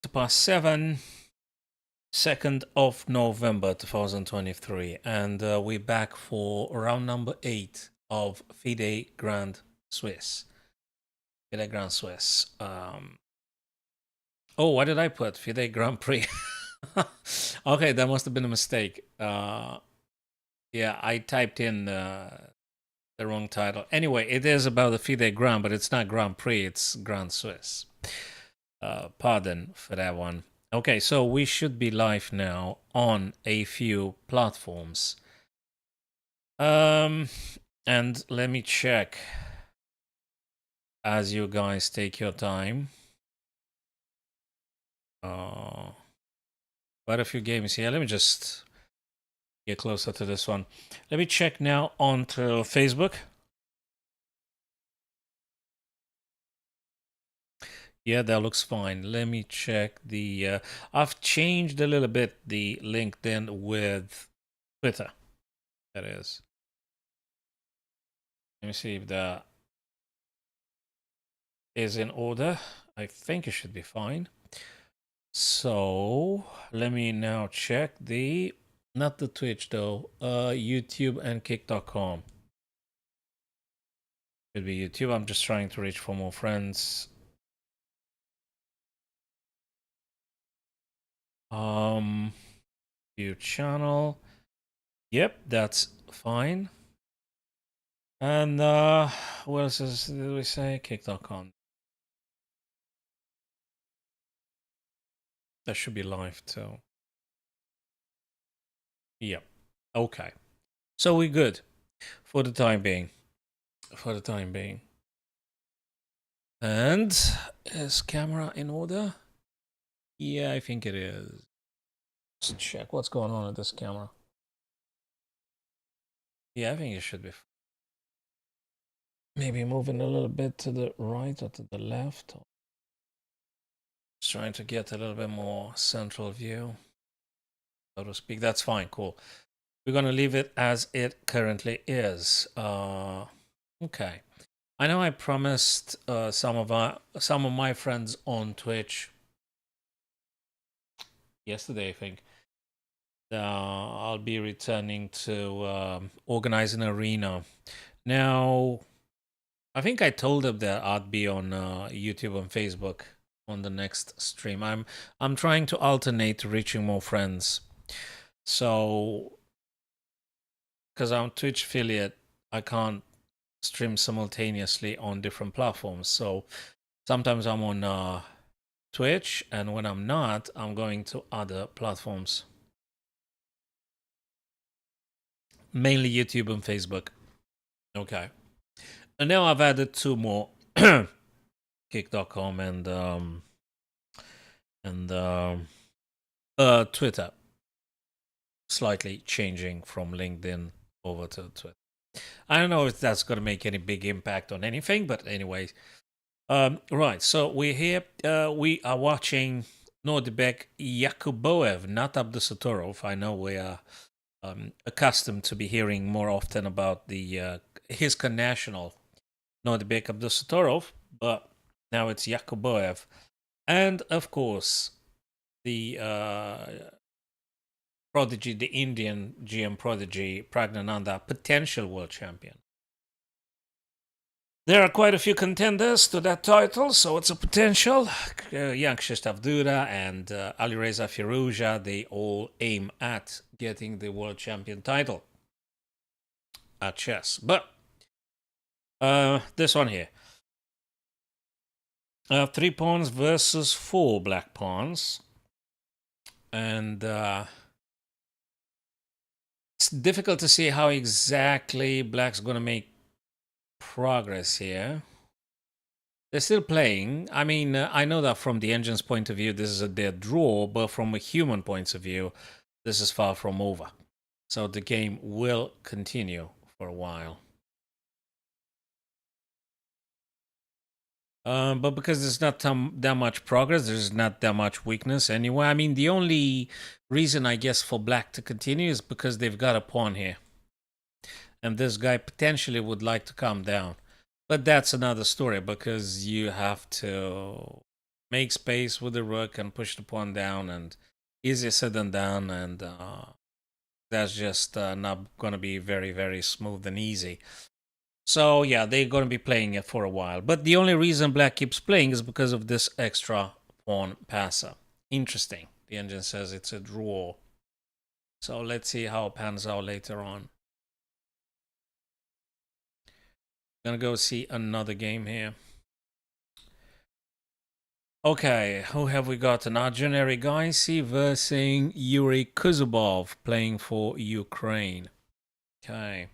7, 2nd of November 2023, and we're back for round number 8 of FIDE Grand Swiss. FIDE Grand Swiss. Oh, what did I put? FIDE Grand Prix. Okay, that must have been a mistake. Yeah, I typed in the wrong title. Anyway, it is about the FIDE Grand, but it's not Grand Prix, it's Grand Swiss. Pardon for that one. Okay, so we should be live now on a few platforms. And let me check as you guys take your time. Quite a few games here. Let me just get closer to this one. Let me check now onto Facebook. Yeah, that looks fine. Let me check the... I've changed a little bit the LinkedIn with Twitter. That is. Let me see if that is in order. I think it should be fine. So let me now check the... Not the Twitch though. YouTube and kick.com. Should be YouTube. I'm just trying to reach for more friends. View channel. Yep, that's fine. And what else did we say? Kick.com. That should be live too. Yep. Okay. So we're good for the time being. For the time being. And is camera in order? Yeah, I think it is. Let's check what's going on with this camera. Yeah, I think it should be. Maybe moving a little bit to the right or to the left. Just trying to get a little bit more central view, so to speak. That's fine, cool. We're gonna leave it as it currently is. Okay. I know I promised some of my friends on Twitch yesterday, I think. I'll be returning to organize an arena. Now, I think I told them that I'd be on YouTube and Facebook on the next stream. I'm trying to alternate reaching more friends. So, because I'm Twitch affiliate, I can't stream simultaneously on different platforms. So sometimes I'm on Twitch, and when I'm not, I'm going to other platforms. Mainly YouTube and Facebook. Okay. And now I've added 2 more. Kick.com and Twitter. Slightly changing from LinkedIn over to Twitter. I don't know if that's going to make any big impact on anything, but anyway. Right, so we're here. We are watching Nordibek Yakuboev, not Abdusatorov. I know we are accustomed to be hearing more often about the his connational Nordibek Abdusatorov, but now it's Yakuboev. And of course, the prodigy, the Indian GM prodigy, Pragnananda, potential world champion. There are quite a few contenders to that title, so it's a potential. Young Krzysztof Duda and Alireza Firouzja, they all aim at getting the world champion title at chess. But this one here. 3 pawns versus 4 black pawns. And it's difficult to see how exactly black's going to make progress here. They're still playing. I mean, I know that from the engine's point of view, this is a dead draw, but from a human point of view, this is far from over. So the game will continue for a while. But because there's not that much progress, there's not that much weakness anyway. I mean, the only reason, I guess, for black to continue is because they've got a pawn here. And this guy potentially would like to calm down. But that's another story, because you have to make space with the rook and push the pawn down, and easier said than done, and that's just not going to be very, very smooth and easy. So yeah, they're going to be playing it for a while. But the only reason black keeps playing is because of this extra pawn passer. Interesting. The engine says it's a draw. So let's see how it pans out later on. Gonna go see another game here. Okay, who have we got? An Arjun Erigaisi versus Yuri Kuzubov playing for Ukraine. Okay.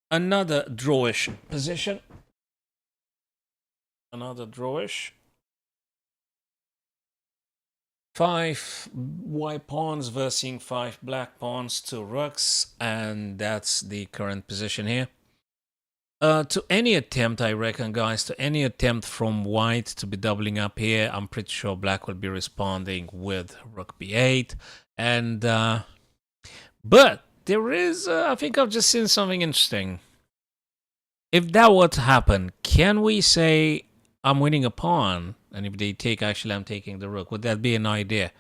Another drawish position. Another drawish. 5 white pawns versus 5 black pawns, 2 rooks, and that's the current position here. To any attempt, I reckon, guys, to any attempt from white to be doubling up here, I'm pretty sure black will be responding with rook b8. And, but there is, I think I've just seen something interesting. If that were to happen, can we say I'm winning a pawn? And if they take, actually, I'm taking the rook. Would that be an idea?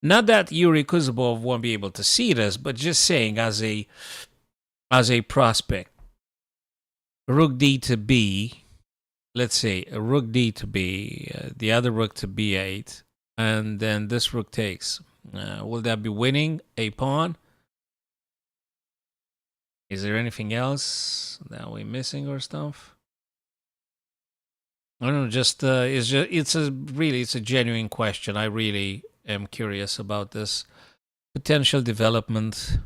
Not that Yuri Kuzubov won't be able to see this, but just saying as a prospect. Rook d to b, let's say a rook d to b, the other rook to b8, and then this rook takes. Will that be winning a pawn? Is there anything else that we're missing or stuff? I don't know, it's a genuine question. I really am curious about this potential development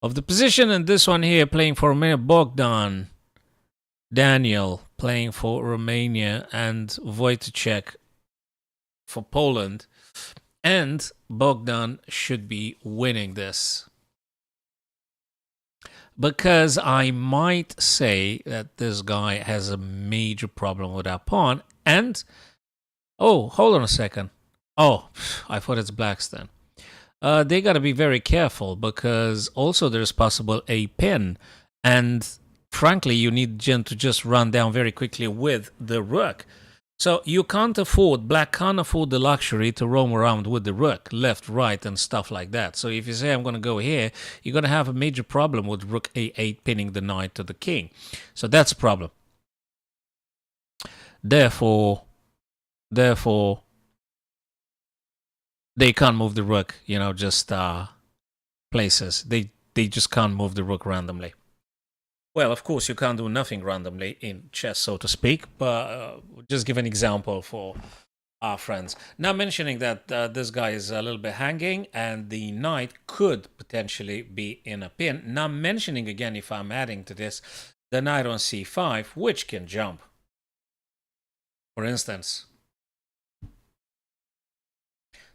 of the position. And this one here playing for Bogdan Daniel playing for Romania, and Wojciech for Poland. And Bogdan should be winning this. Because I might say that this guy has a major problem with that pawn. And, oh, hold on a second. Oh, I thought it's blacks then. They got to be very careful, because also there's possible a pin. And frankly, you need Jin to just run down very quickly with the rook. So you can't afford, black can't afford the luxury to roam around with the rook, left, right, and stuff like that. So if you say I'm going to go here, you're going to have a major problem with rook a8 pinning the knight to the king. So that's a problem. Therefore, they can't move the rook, you know, just places. They just can't move the rook randomly. Well, of course, you can't do nothing randomly in chess, so to speak, but just give an example for our friends. Now mentioning that this guy is a little bit hanging, and the knight could potentially be in a pin. Now mentioning again, if I'm adding to this, the knight on c5, which can jump, for instance.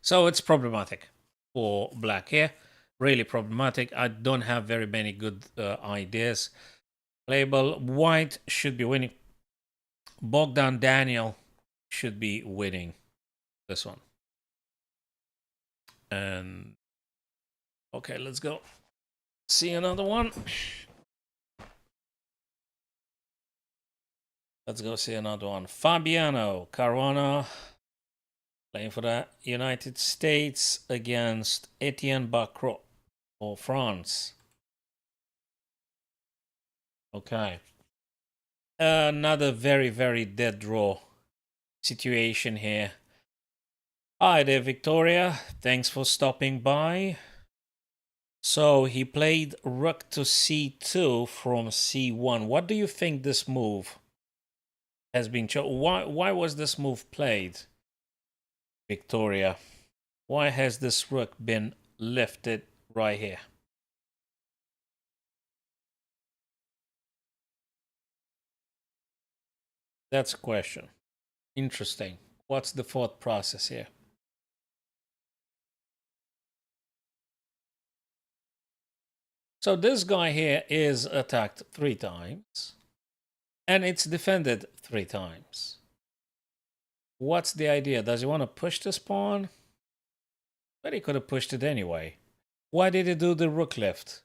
So it's problematic for black here. Really problematic. I don't have very many good ideas. Label, white should be winning. Bogdan Daniel should be winning this one. And okay, let's go see another one. Let's go see another one. Fabiano Caruana playing for the United States against Etienne Bacrot for France. Okay. Another very, very dead draw situation here. Hi there, Victoria. Thanks for stopping by. So he played rook to c2 from c1. What do you think this move has been chosen? Why was this move played, Victoria? Why has this rook been lifted right here? That's a question. Interesting. What's the thought process here? So this guy here is attacked 3 times, and it's defended 3 times. What's the idea? Does he want to push this pawn? But he could have pushed it anyway. Why did he do the rook lift?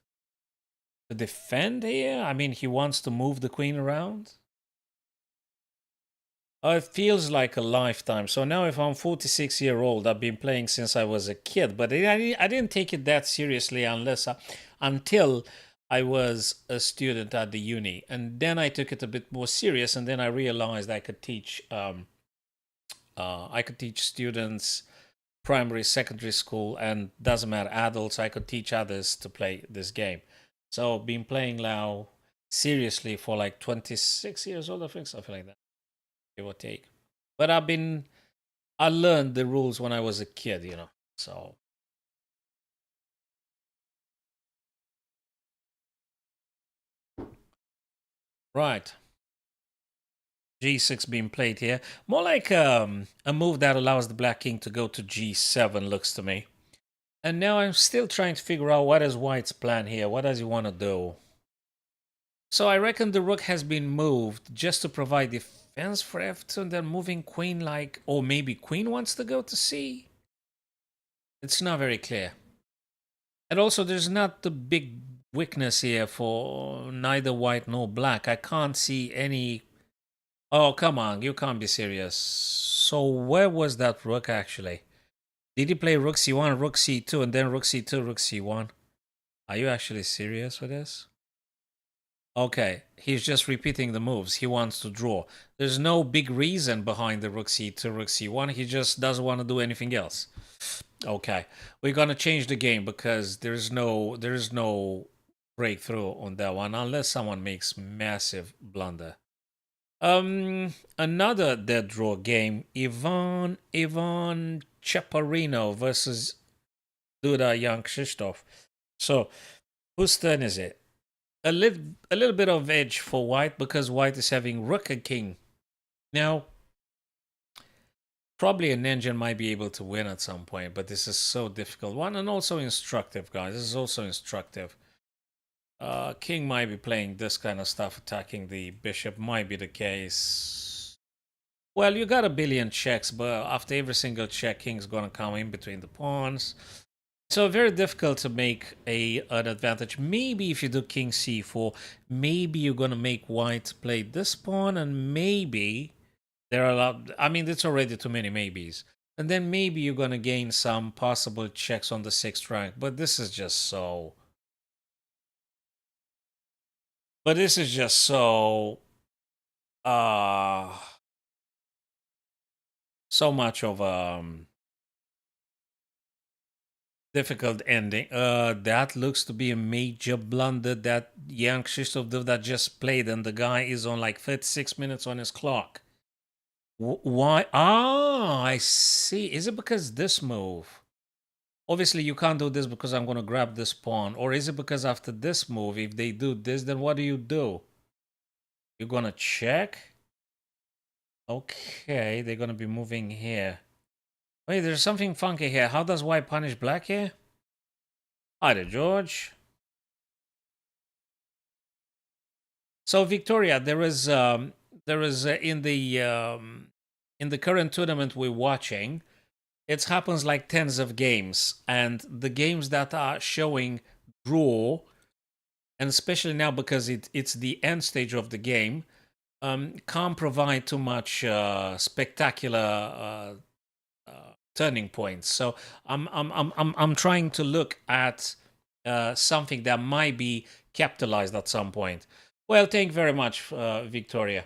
To defend here? I mean, he wants to move the queen around? It feels like a lifetime. So now if I'm 46-year-old, I've been playing since I was a kid, but I didn't take it that seriously until I was a student at the uni. And then I took it a bit more serious, and then I realized I could teach students primary, secondary school, and doesn't matter, adults. I could teach others to play this game. So I've been playing now seriously for like 26 years old, I think, something like that, give or take. But I learned the rules when I was a kid, you know. So right, G6 being played here, more like a move that allows the Black King to go to G7, looks to me. And now I'm still trying to figure out what is White's plan here. What does he want to do? So I reckon the rook has been moved just to provide defense for F2, and then moving queen like, or maybe queen wants to go to C. It's not very clear. And also there's not the big weakness here for neither white nor black. I can't see any. Oh, come on, you can't be serious. So where was that rook actually? Did he play rook c1, rook c2, and then rook c2, rook c1? Are you actually serious with this? Okay, he's just repeating the moves. He wants to draw. There's no big reason behind the rook c2, rook c1. He just doesn't want to do anything else. Okay, we're gonna change the game because there's no breakthrough on that one unless someone makes massive blunder. Another dead draw game. Ivan Chaparino versus Duda Young Krzysztof. So, whose turn is it? A little bit of edge for white because white is having rook and king. Now, probably an engine might be able to win at some point, but this is so difficult one and also instructive, guys. This is also instructive. King might be playing this kind of stuff, attacking the bishop might be the case. Well, you got a billion checks, but after every single check, king's gonna come in between the pawns. So very difficult to make an advantage. Maybe if you do king c4, maybe you're gonna make white play this pawn, and maybe there are a lot. I mean, it's already too many maybes. And then maybe you're gonna gain some possible checks on the 6th rank. But this is just so. But this is just so. Uh so much of difficult ending. That looks to be a major blunder that Jan Krzysztof that just played, and the guy is on like 36 minutes on his clock. Why? Ah, I see. Is it because this move? Obviously, you can't do this because I'm going to grab this pawn. Or is it because after this move, if they do this, then what do? You're going to check? Okay, they're going to be moving here. Wait, there's something funky here. How does white punish black here? Hi there, George. So Victoria, there is in the current tournament we're watching, it happens like tens of games, and the games that are showing draw, and especially now because it's the end stage of the game, can't provide too much spectacular turning points. So I'm trying to look at something that might be capitalized at some point. Well, thank you very much, Victoria.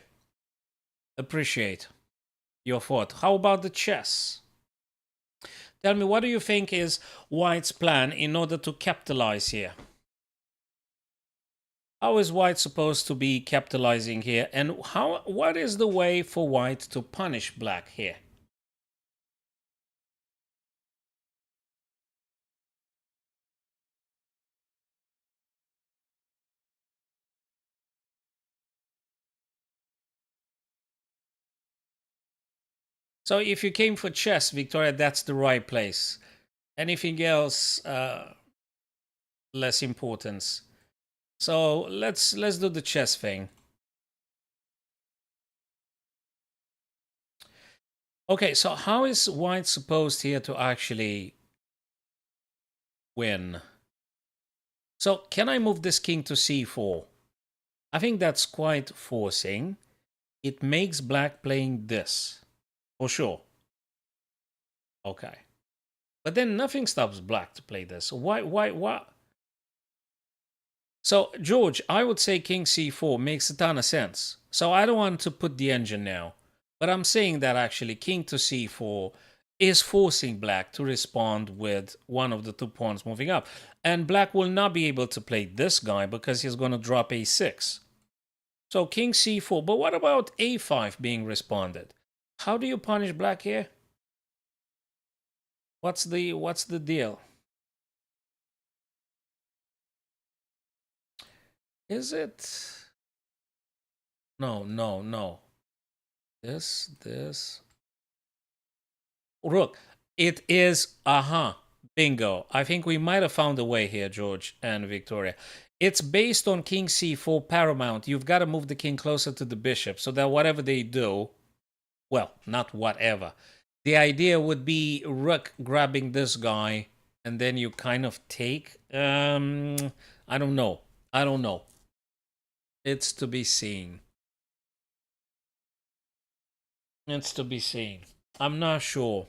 Appreciate your thought. How about the chess? Tell me, what do you think is White's plan in order to capitalize here? How is White supposed to be capitalizing here? And what is the way for White to punish Black here? So if you came for chess, Victoria, that's the right place. Anything else, less importance. So let's do the chess thing. Okay, so how is White supposed here to actually win? So can I move this king to c4? I think that's quite forcing. it makes black playing this. For sure. Okay. But then nothing stops black to play this. Why? So, George, I would say king c4 makes a ton of sense. So I don't want to put the engine now. But I'm saying that actually king to c4 is forcing black to respond with one of the 2 pawns moving up. And black will not be able to play this guy because he's going to drop a6. So king c4. But what about a5 being responded? How do you punish black here? What's the deal? Is it? No. This. Rook. It is, bingo. I think we might have found a way here, George and Victoria. It's based on king c4 paramount. You've got to move the king closer to the bishop so that whatever they do, well, not whatever. The idea would be rook grabbing this guy, and then you kind of take. I don't know. It's to be seen. It's to be seen. I'm not sure.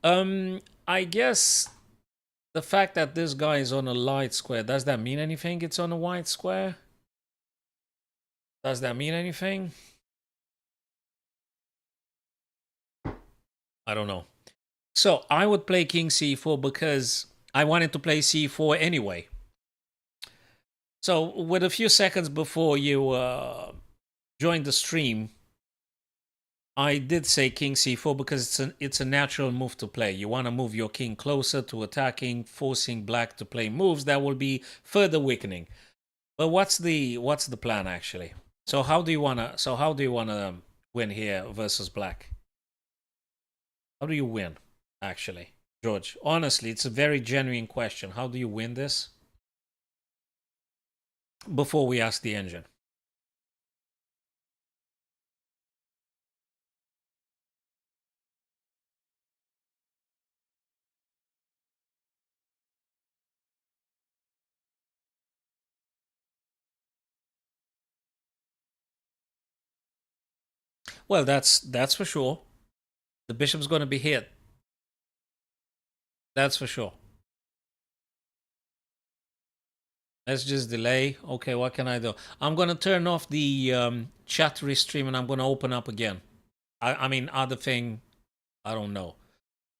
I guess the fact that this guy is on a light square, does that mean anything? It's on a white square? Does that mean anything? I don't know. So I would play king c4 because I wanted to play c4 anyway. So with a few seconds before you joined the stream, I did say king c4 because it's a natural move to play. You want to move your king closer to attacking, forcing black to play moves that will be further weakening. But what's the plan actually? So how do you wanna win here versus black? How do you win actually, George? Honestly, it's a very genuine question. How do you win this? Before we ask the engine. Well, that's for sure. The bishop's going to be hit. That's for sure. Let's just delay. Okay, what can I do? I'm going to turn off the chat restream and I'm going to open up again. I mean, other thing, I don't know.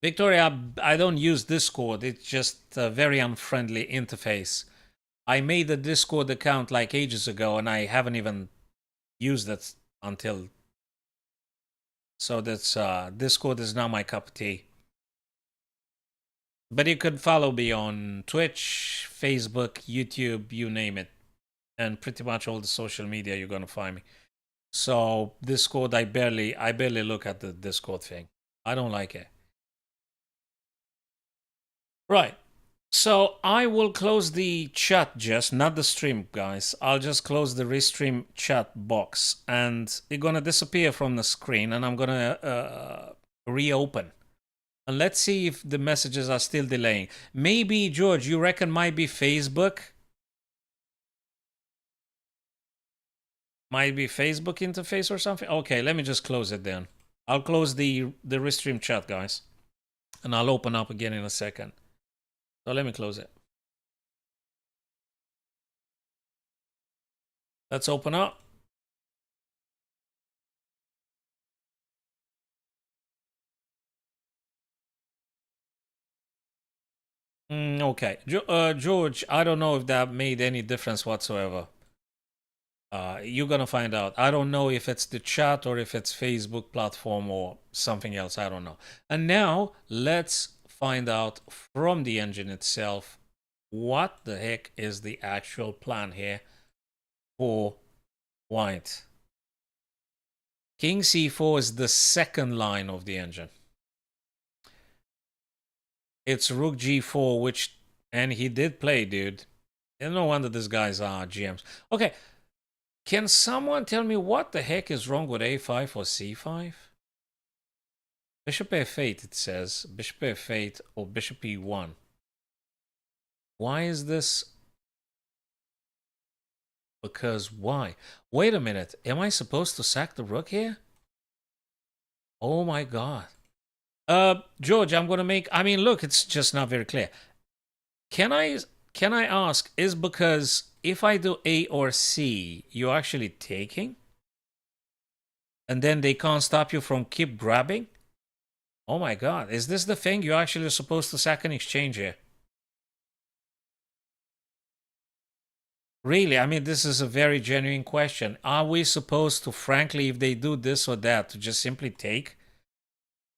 Victoria, I don't use Discord. It's just a very unfriendly interface. I made a Discord account like ages ago and I haven't even used it until. So that's Discord is not my cup of tea. But you could follow me on Twitch, Facebook, YouTube, you name it. And pretty much all the social media you're gonna find me. So Discord, I barely look at the Discord thing. I don't like it. Right. So I will close the chat, just not the stream, guys. I'll just close the restream chat box, and it's gonna disappear from the screen, and I'm gonna reopen. And let's see if the messages are still delaying. Maybe, George, you reckon might be Facebook? Might be Facebook interface or something? Okay, let me just close it then. I'll close the restream chat, guys. And I'll open up again in a second. So let me close it. Let's open up. Okay. George, I don't know if that made any difference whatsoever. You're gonna find out. I don't know if it's the chat or if it's Facebook platform or something else. I don't know. And now let's find out from the engine itself what the heck is the actual plan here for white. King c4 is the second line of the engine. It's rook g4, which, and he did play, dude. No wonder these guys are GMs. Okay, can someone tell me what the heck is wrong with a5 or c5? Bishop f8, it says. Bishop f8 or bishop e1. Why is this? Because why? Wait a minute. Am I supposed to sack the rook here? Oh my god. George, I'm gonna make. I mean, look, it's just not very clear. Can I ask? Is because if I do A or C, you're actually taking, and then they can't stop you from keep grabbing? Oh my god, is this the thing? You're actually supposed to sack an exchange here? Really, I mean, this is a very genuine question. Are we supposed to, frankly, if they do this or that, to just simply take?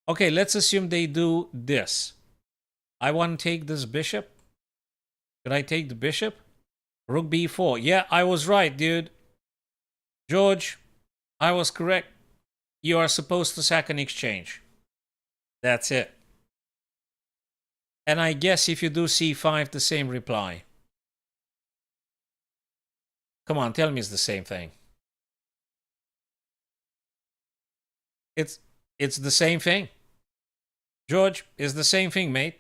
Okay, let's assume they do this. I want to take this bishop. Should I take the bishop? Rook b4. Yeah, I was right, dude. George, I was correct. You are supposed to sack an exchange. That's it. And I guess if you do c5, the same reply. Come on, tell me it's the same thing. It's the same thing. George, it's the same thing, mate.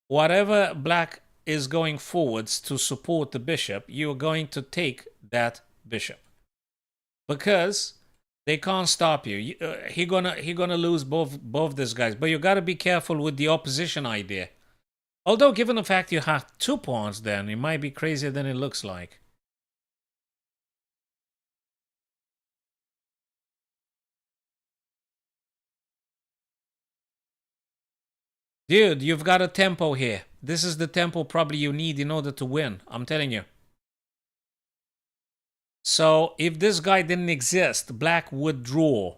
Whatever black is going forwards to support the bishop, you're going to take that bishop. Because they can't stop you. He gonna lose both these guys. But you gotta be careful with the opposition idea. Although, given the fact you have 2 pawns, then it might be crazier than it looks like. Dude, you've got a tempo here. This is the tempo probably you need in order to win. I'm telling you. So, if this guy didn't exist, black would draw.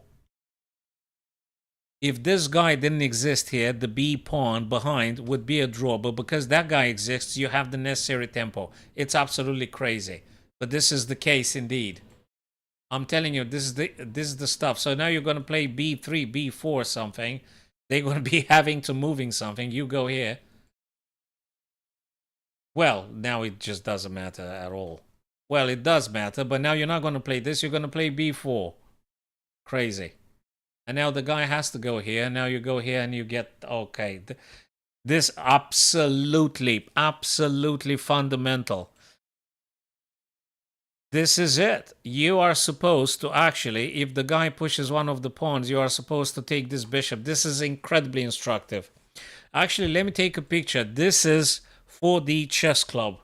If this guy didn't exist here, the B pawn behind would be a draw. But because that guy exists, you have the necessary tempo. It's absolutely crazy. But this is the case indeed. I'm telling you, this is the stuff. So now you're going to play B3, B4 something. They're going to be having to moving something. You go here. Well, now it just doesn't matter at all. Well, it does matter, but now you're not going to play this. You're going to play B4. Crazy. And now the guy has to go here. Now you go here and you get... Okay. This absolutely, absolutely fundamental. This is it. You are supposed to actually, if the guy pushes one of the pawns, you are supposed to take this bishop. This is incredibly instructive. Actually, let me take a picture. This is for the chess club.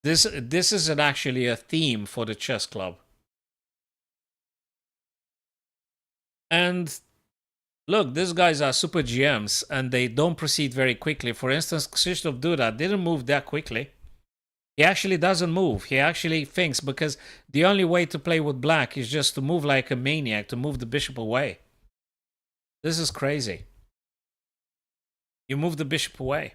This is actually a theme for the chess club. And look, these guys are super GMs and they don't proceed very quickly. For instance, Krzysztof Duda didn't move that quickly. He actually doesn't move. He actually thinks, because the only way to play with black is just to move like a maniac, to move the bishop away. This is crazy. You move the bishop away.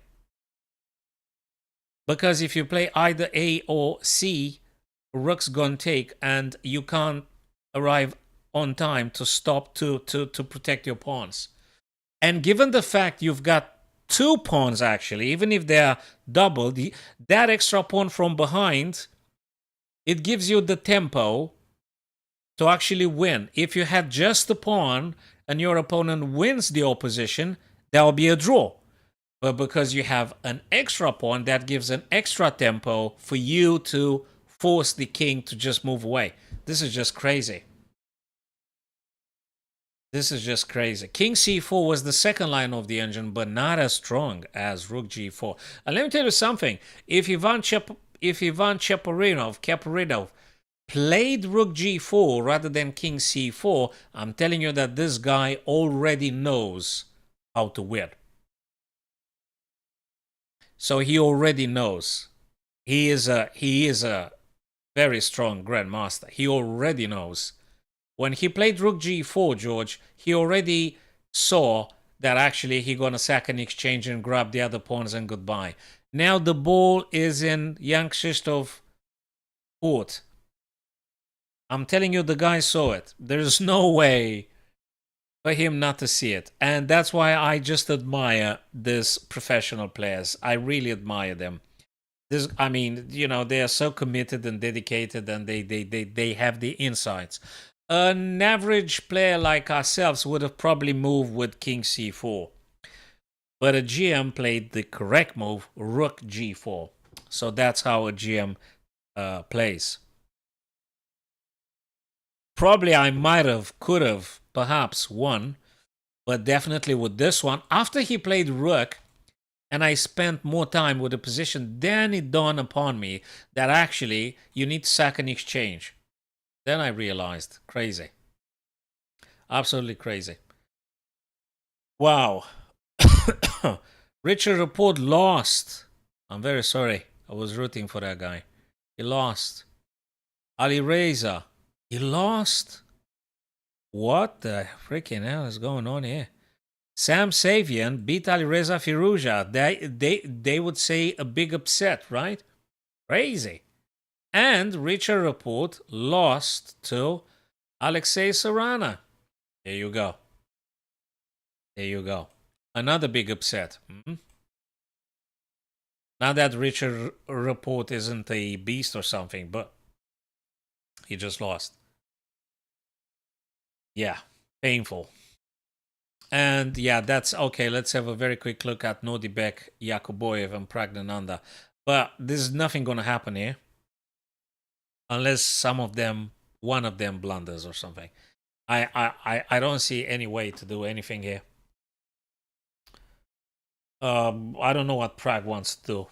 Because if you play either A or C, rook's gonna take, and you can't arrive on time to stop to protect your pawns. And given the fact you've got 2 pawns, actually, even if they are doubled, that extra pawn from behind, it gives you the tempo to actually win. If you had just the pawn and your opponent wins the opposition, that will be a draw. But because you have an extra pawn, that gives an extra tempo for you to force the king to just move away. This is just crazy. This is just crazy. King c4 was the second line of the engine, but not as strong as rook g4. And let me tell you something. If Ivan Cheparinov played rook g4 rather than king c4, I'm telling you that this guy already knows how to win. So he already knows. He is a very strong grandmaster. He already knows. When he played rook g4, George, he already saw that actually he gonna sack an exchange and grab the other pawns and goodbye. Now the ball is in Jan Krzysztof court. I'm telling you, the guy saw it. There's no way for him not to see it. And that's why I just admire these professional players. I really admire them. I mean, you know, they are so committed and dedicated, and they have the insights. An average player like ourselves would have probably moved with king c4. But a GM played the correct move, rook g4. So that's how a GM plays. Probably I might have, could have, perhaps won, but definitely with this one, after he played rook, and I spent more time with the position, then it dawned upon me that actually you need to sack an exchange. Then I realized, crazy. Absolutely crazy. Wow. Richard Report lost. I'm very sorry. I was rooting for that guy. He lost. Ali Reza. He lost. What the freaking hell is going on here? Sam Savian beat Ali Reza Firuja. They would say a big upset, right? Crazy. And Richard Report lost to Alexei Sorana. There you go. There you go. Another big upset. Not that Richard Report isn't a beast or something, but he just lost. Yeah, painful. And yeah, that's okay. Let's have a very quick look at Nodibek, Yakuboyev, and Pragnananda. But there's nothing going to happen here. Unless one of them blunders or something. I don't see any way to do anything here. I don't know what Prague wants to do.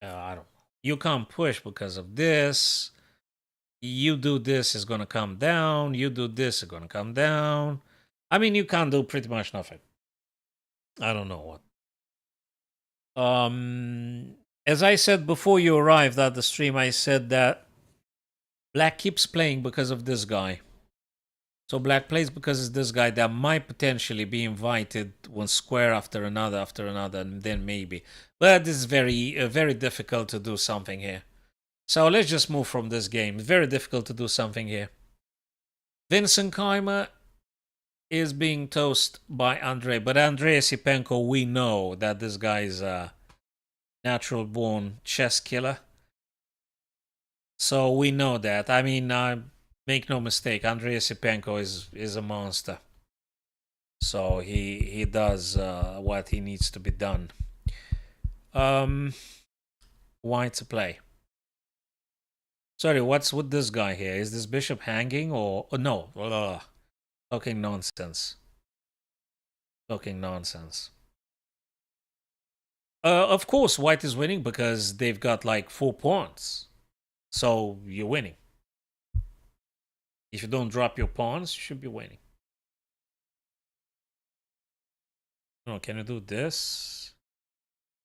I don't. You can't push because of this. You do this, is gonna come down. You do this, is gonna come down. I mean, you can't do pretty much nothing. I don't know what. As I said before you arrived at the stream, I said that Black keeps playing because of this guy. So Black plays because of this guy that might potentially be invited one square after another, and then maybe. But it's very difficult to do something here. So let's just move from this game. Very difficult to do something here. Vincent Keimer is being toasted by Andrei. But Andrei Sipenko, we know that this guy is a natural-born chess killer. So we know that. I mean, make no mistake, Andrei Sipenko is a monster. So he does what he needs to be done. White to play. Sorry, what's with this guy here? Is this bishop hanging or no? Talking nonsense. Talking nonsense. Of course, white is winning because they've got like 4 pawns. So you're winning. If you don't drop your pawns, you should be winning. No, can you do this?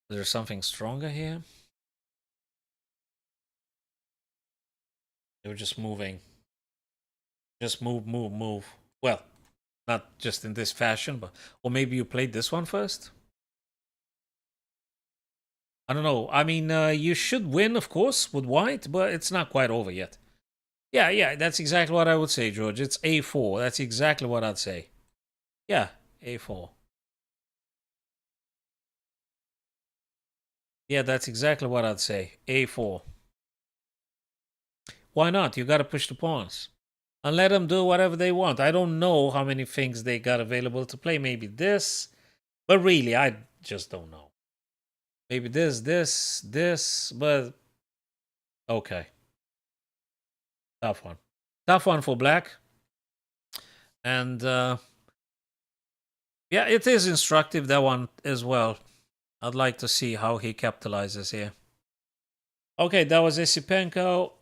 Is there something stronger here? They were just moving. Just move. Well, not just in this fashion, but... Or maybe you played this one first? I don't know. I mean, you should win, of course, with white, but it's not quite over yet. Yeah, that's exactly what I would say, George. It's A4. That's exactly what I'd say. Yeah, A4. Yeah, that's exactly what I'd say. A4. Why not? You got to push the pawns. And let them do whatever they want. I don't know how many things they got available to play. Maybe this. But really, I just don't know. Maybe this. But... Okay. Tough one. Tough one for Black. And... yeah, it is instructive, that one as well. I'd like to see how he capitalizes here. Okay, that was Esipenko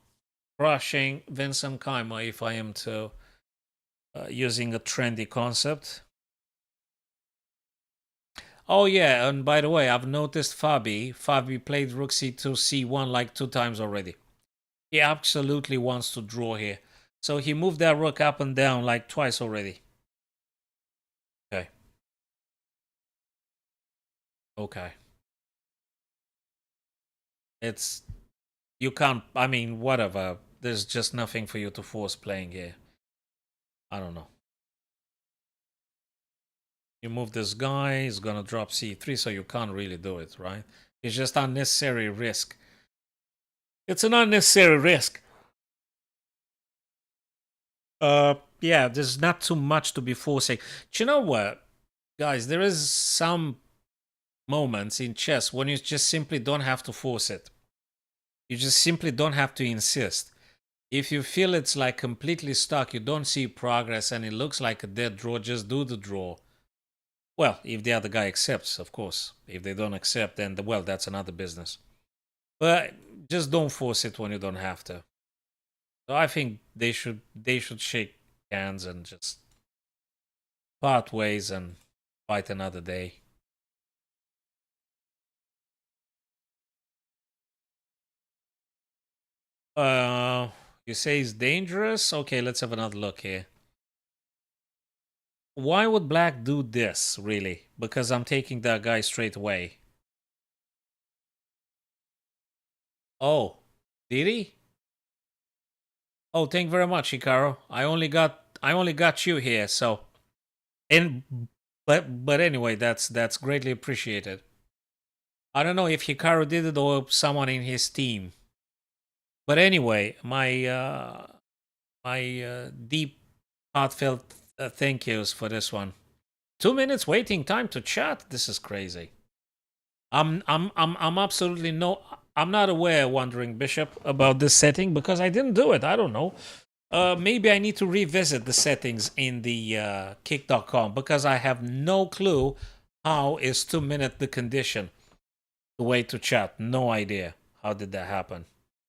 crushing Vincent Keimer, if I am to using a trendy concept. Oh yeah, and by the way, I've noticed Fabi played rook c2, c1 like 2 times already. He absolutely wants to draw here. So he moved that rook up and down like twice already. Okay. Okay. It's... You can't... I mean, whatever. There's just nothing for you to force playing here. I don't know. You move this guy, he's gonna drop c3, so you can't really do it, right? It's just unnecessary risk. It's an unnecessary risk. Yeah, there's not too much to be forcing. Do you know what, guys? There is some moments in chess when you just simply don't have to force it. You just simply don't have to insist. If you feel it's like completely stuck, you don't see progress, and it looks like a dead draw, just do the draw. Well, if the other guy accepts, of course. If they don't accept, then well, that's another business. But just don't force it when you don't have to. So I think they should shake hands and just part ways and fight another day. Uh, you say it's dangerous? Okay, let's have another look here. Why would black do this, really? Because I'm taking that guy straight away. Oh, did he? Oh, thank you very much, Hikaru. I only got you here, so and but anyway, that's greatly appreciated. I don't know if Hikaru did it or someone in his team. But anyway, my deep, heartfelt thank yous for this one. 2 minutes waiting time to chat. This is crazy. I'm absolutely no. I'm not aware, Wandering Bishop, about this setting because I didn't do it. I don't know. Maybe I need to revisit the settings in the kick.com because I have no clue how is 2 minute the condition, the way to chat. No idea. How did that happen?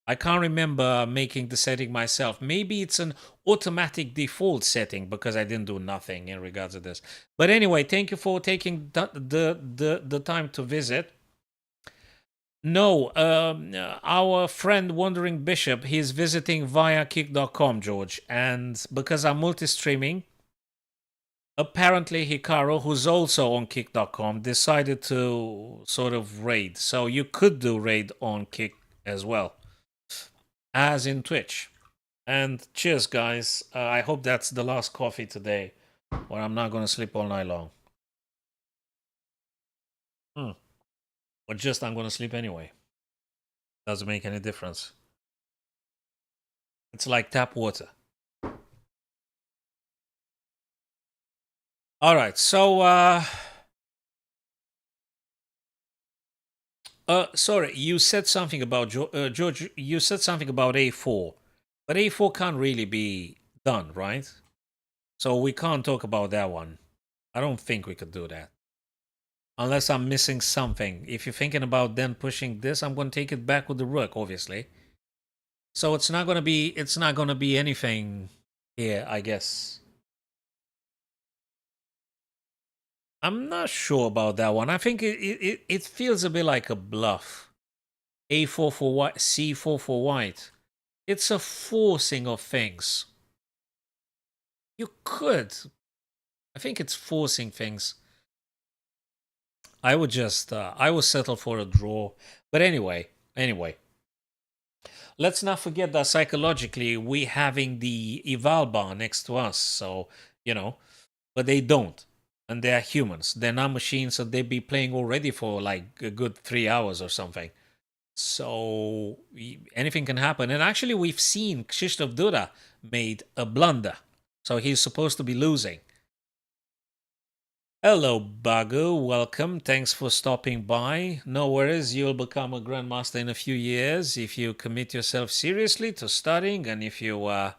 I can't remember making the setting myself. Maybe it's an automatic default setting because I didn't do nothing in regards to this. But anyway, thank you for taking the time to visit. No, our friend Wandering Bishop, he's visiting via kick.com, George. And because I'm multi-streaming, apparently Hikaru, who's also on kick.com, decided to sort of raid. So you could do raid on kick as well as in Twitch. And cheers, guys. I hope that's the last coffee today, or I'm not going to sleep all night long. Or just I'm going to sleep anyway. Doesn't make any difference. It's like tap water. All right, so sorry, you said something about George. You said something about A4, but A4 can't really be done, right? So we can't talk about that one. I don't think we could do that. Unless I'm missing something. If you're thinking about then pushing this, I'm going to take it back with the rook, obviously. So it's not going to be anything here, I guess. I'm not sure about that one. I think it feels a bit like a bluff. A4 for white, C4 for white. It's a forcing of things. You could. I think it's forcing things. I would just, I would settle for a draw. But anyway. Let's not forget that psychologically we having the eval bar next to us. So, but they don't. And they're humans. They're not machines, so they'd be playing already for like a good 3 hours or something. So anything can happen. And actually, we've seen Krzysztof Duda made a blunder. So he's supposed to be losing. Hello, Bagu. Welcome. Thanks for stopping by. No worries. You'll become a grandmaster in a few years if you commit yourself seriously to studying and if you are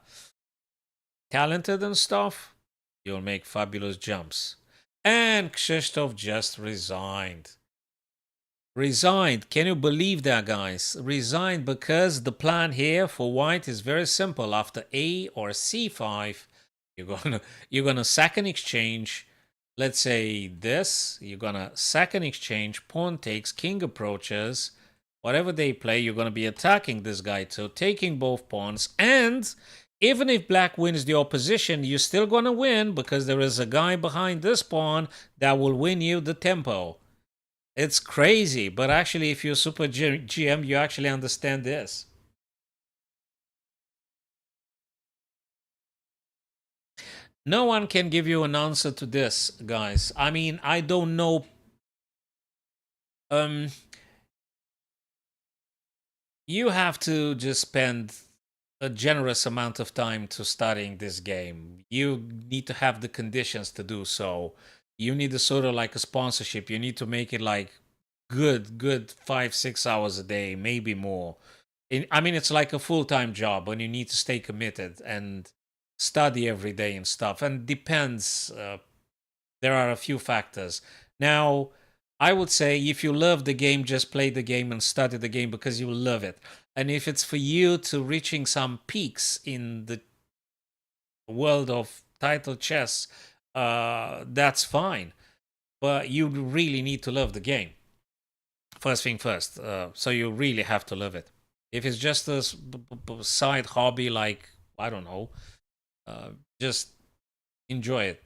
talented and stuff, you'll make fabulous jumps. And Krzysztof just resigned. Resigned. Can you believe that, guys? Resigned because the plan here for white is very simple. After A or C5, you're gonna sack an exchange. Let's say this. You're gonna sack an exchange. Pawn takes. King approaches. Whatever they play, you're gonna be attacking this guy too, taking both pawns. And even if black wins the opposition, you're still gonna win because there is a guy behind this pawn that will win you the tempo. It's crazy, but actually, if you're super GM, you actually understand this. No one can give you an answer to this, guys. I mean, I don't know. You have to just spend a generous amount of time to studying this game. You need to have the conditions to do so. You need a sort of like a sponsorship. You need to make it like good 5-6 hours a day, maybe more. I mean, it's like a full-time job when you need to stay committed and study every day and stuff. And depends. There are a few factors. Now, I would say if you love the game, just play the game and study the game because you will love it. And if it's for you to reaching some peaks in the world of title chess, that's fine. But you really need to love the game. First thing first. So you really have to love it. If it's just a side hobby, like I don't know, uh, just enjoy it.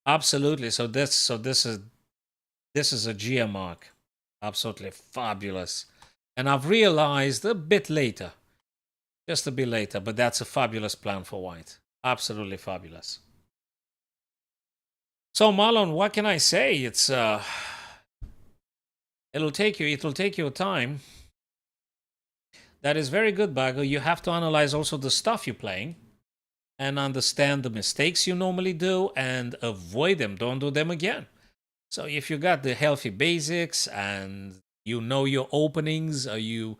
Absolutely. So this is a GM mark. Absolutely fabulous. And I've realized a bit later, just a bit later, but that's a fabulous plan for white. Absolutely fabulous. So Marlon, what can I say? It'll take you time. That is very good, Bago. You have to analyze also the stuff you're playing and understand the mistakes you normally do and avoid them. Don't do them again. So if you got the healthy basics and you know your openings, or you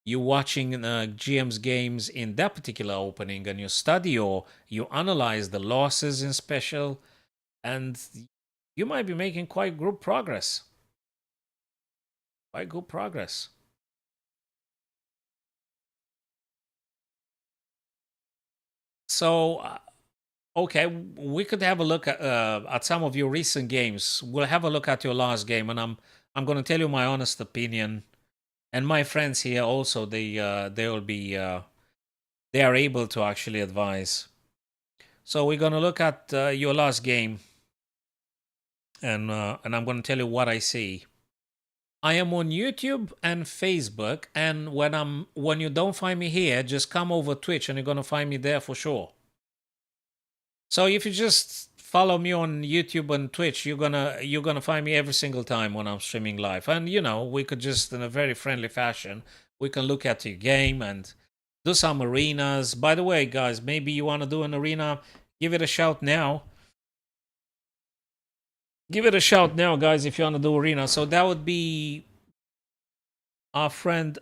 watching GM's games in that particular opening and you study or you analyze the losses in special, and you might be making quite good progress. Quite good progress. So okay, we could have a look at some of your recent games. We'll have a look at your last game, and I'm going to tell you my honest opinion. And my friends here also, they will be they are able to actually advise. So we're going to look at your last game, and I'm going to tell you what I see. I am on YouTube and Facebook, and when you don't find me here, just come over Twitch, and you're going to find me there for sure. So if you just follow me on YouTube and Twitch, you're gonna find me every single time when I'm streaming live. And we could just in a very friendly fashion, we can look at your game and do some arenas. By the way, guys, maybe you want to do an arena, give it a shout now. Give it a shout now, guys, if you want to do arena. So that would be our friend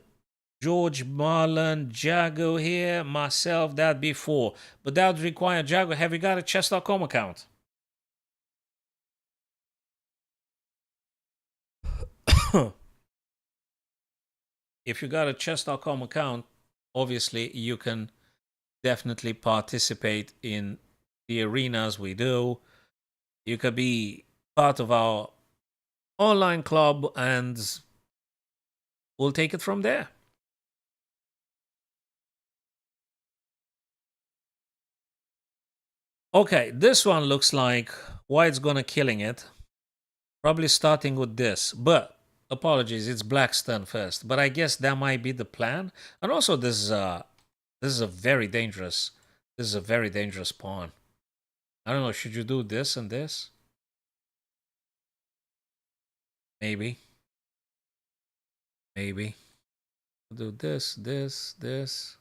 George, Marlon, Jago here, myself, that'd be four. But that would require Jago. Have you got a chess.com account? If you got a chess.com account, obviously you can definitely participate in the arenas we do. You could be part of our online club and we'll take it from there. Okay, this one looks like White's gonna killing it. Probably starting with this, but apologies, it's Blackstone first. But I guess that might be the plan. And also, this is a very dangerous. This is a very dangerous pawn. I don't know. Should you do this and this? Maybe. Maybe. Do this, this, this.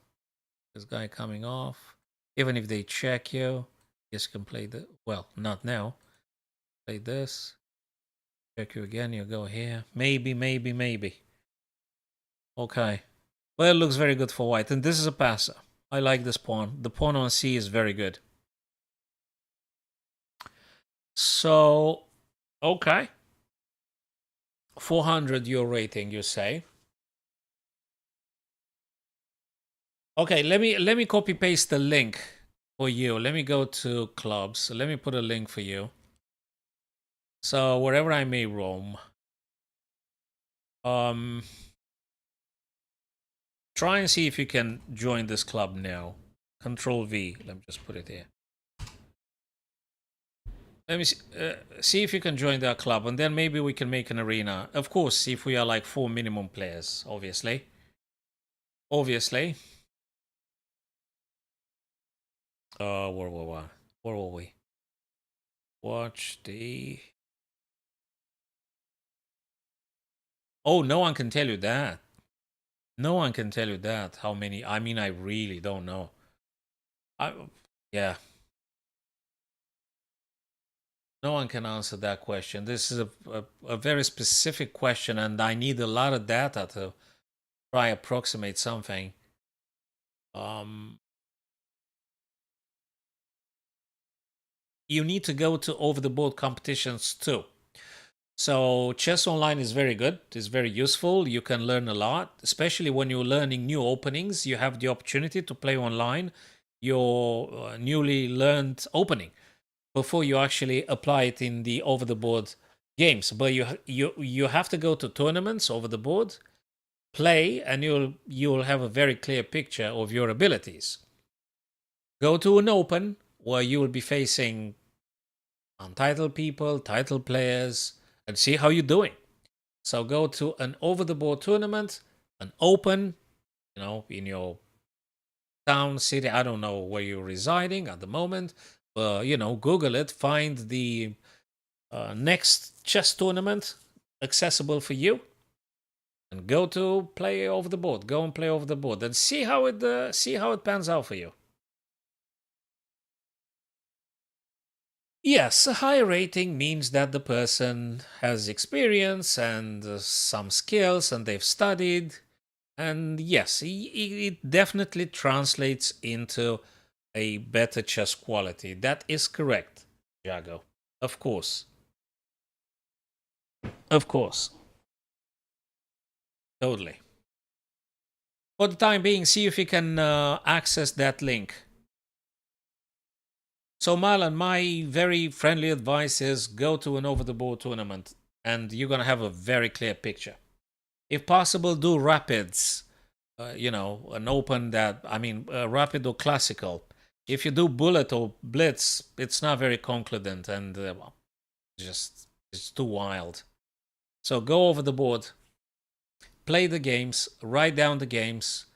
This guy coming off. Even if they check you, yes, you can play the. Well, not now. Play this. Check you again. You go here. Maybe, maybe, maybe. Okay. Well, it looks very good for white. And this is a passer. I like this pawn. The pawn on C is very good. So, okay. 400 your rating, you say? Okay, let me copy paste the link for you. Let me go to clubs. Let me put a link for you. So wherever I may roam, try and see if you can join this club now. Control V. Let me just put it here. Let me see if you can join that club, and then maybe we can make an arena. Of course, if we are like 4 minimum players, obviously. Obviously. Where were we? Watch the. Oh, no one can tell you that. No one can tell you that. How many? I mean, I really don't know. Yeah. No one can answer that question. This is a very specific question, and I need a lot of data try approximate something. You need to go to over-the-board competitions too. So chess online is very good. It's very useful. You can learn a lot, especially when you're learning new openings. You have the opportunity to play online your newly learned opening before you actually apply it in the over-the-board games. But you have to go to tournaments over the board, play, and you'll have a very clear picture of your abilities. Go to an open where you will be facing untitled people, titled players, and see how you're doing. So go to an over-the-board tournament, an open, in your town, city. I don't know where you're residing at the moment, but Google it, find the next chess tournament accessible for you, and go to play over the board. Go and play over the board, and see how it pans out for you. Yes, a high rating means that the person has experience and some skills, and they've studied. And yes, it definitely translates into a better chess quality. That is correct, Jago. Of course. Of course. Totally. For the time being, see if you can access that link. So, Marlon, my very friendly advice is go to an over-the-board tournament, and you're going to have a very clear picture. If possible, do rapids. An open that, rapid or classical. If you do bullet or blitz, it's not very concludent, and it's too wild. So go over the board, play the games, write down the games,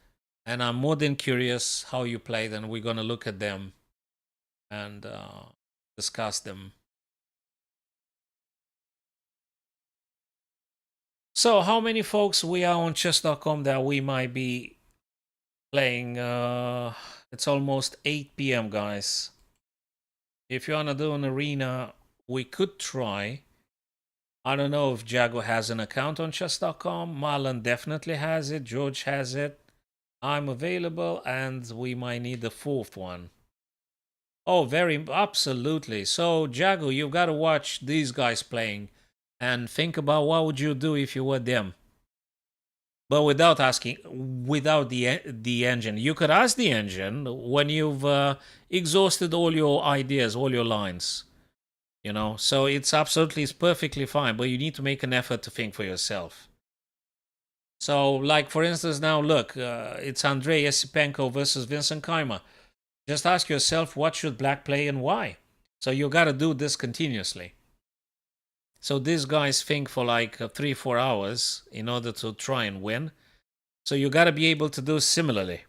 and I'm more than curious how you played, and we're going to look at them and discuss them. So how many folks we are on chess.com that we might be playing? It's almost 8 p.m., guys. If you want to do an arena, we could try. I don't know if Jago has an account on chess.com. Marlon definitely has it. George has it. I'm available, and we might need the fourth one. Oh, absolutely. So, Jago, you've got to watch these guys playing and think about what would you do if you were them. But without the engine. You could ask the engine when you've exhausted all your ideas, all your lines. So it's perfectly fine, but you need to make an effort to think for yourself. So, like, for instance, now look, it's Andrei Yesipenko versus Vincent Keimer. Just ask yourself, what should black play and why? So you got to do this continuously. So these guys think for like 3-4 hours in order to try and win. So you got to be able to do similarly.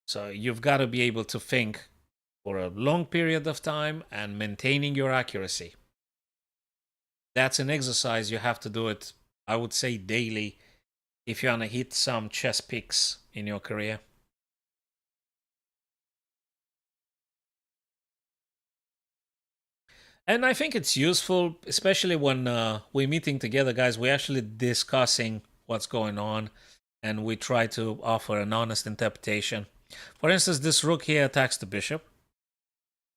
So you've got to be able to think for a long period of time and maintaining your accuracy. That's an exercise. You have to do it, I would say, daily if you want to hit some chess peaks in your career. And I think it's useful, especially when we're meeting together, guys. We're actually discussing what's going on, and we try to offer an honest interpretation. For instance, this rook here attacks the bishop.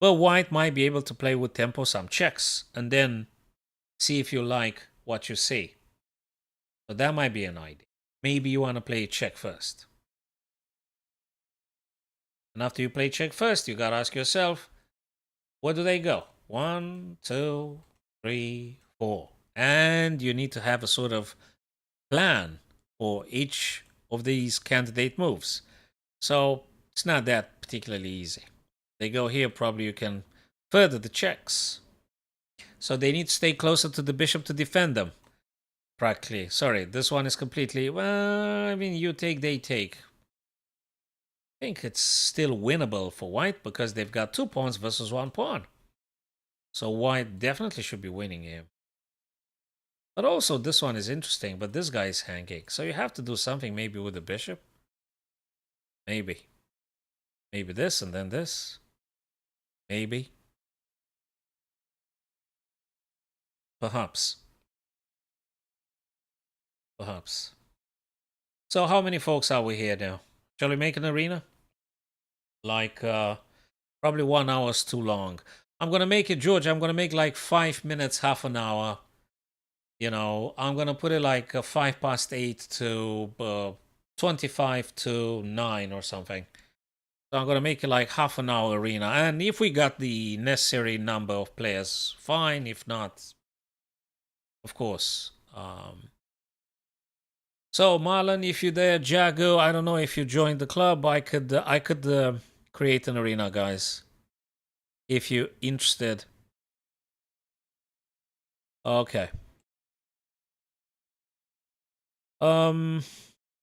Well, white might be able to play with tempo some checks, and then see if you like what you see. So that might be an idea. Maybe you want to play check first. And after you play check first, you got to ask yourself, where do they go? 1, 2, 3, 4. And you need to have a sort of plan for each of these candidate moves. So it's not that particularly easy. They go here, probably you can further the checks. So they need to stay closer to the bishop to defend them. Practically. Sorry, this one is completely, you take, they take. I think it's still winnable for white because they've got 2 pawns versus 1 pawn. So white definitely should be winning here. But also this one is interesting, but this guy is hanging. So you have to do something maybe with the bishop. Maybe. Maybe this and then this. Maybe. Perhaps. Perhaps. So how many folks are we here now? Shall we make an arena? Like, probably 1 hour is too long. I'm going to make it, George, I'm going to make like 5 minutes, half an hour. You know, I'm going to put it like 8:05 to 25 to 9 or something. So I'm going to make it like half an hour arena. And if we got the necessary number of players, fine. If not, of course. So Marlon, if you're there, Jago, I don't know if you joined the club. I could create an arena, guys. If you're interested. Okay.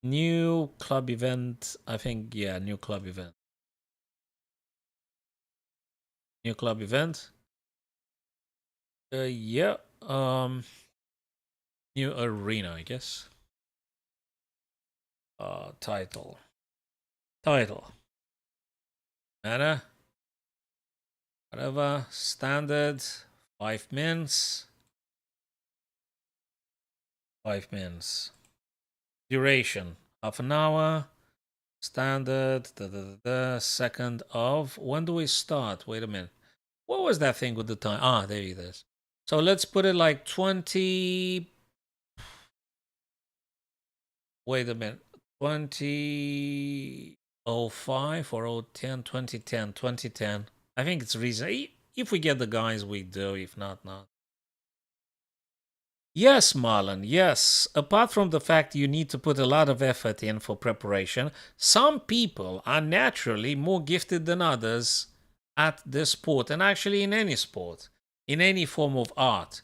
New club event. I think, yeah, new club event. New club event. Yeah. New arena, I guess. Title. Mana. Whatever. Standard. 5 mins. 5 mins. Duration. Half an hour. Standard. Second of. When do we start? Wait a minute. What was that thing with the time? Ah, there it is. So let's put it like 20. Wait a minute. 2005 or 010, 2010, 2010. I think it's reason. If we get the guys, we do. If not, not. Yes, Marlon, yes. Apart from the fact you need to put a lot of effort in for preparation, some people are naturally more gifted than others at this sport, and actually in any sport, in any form of art.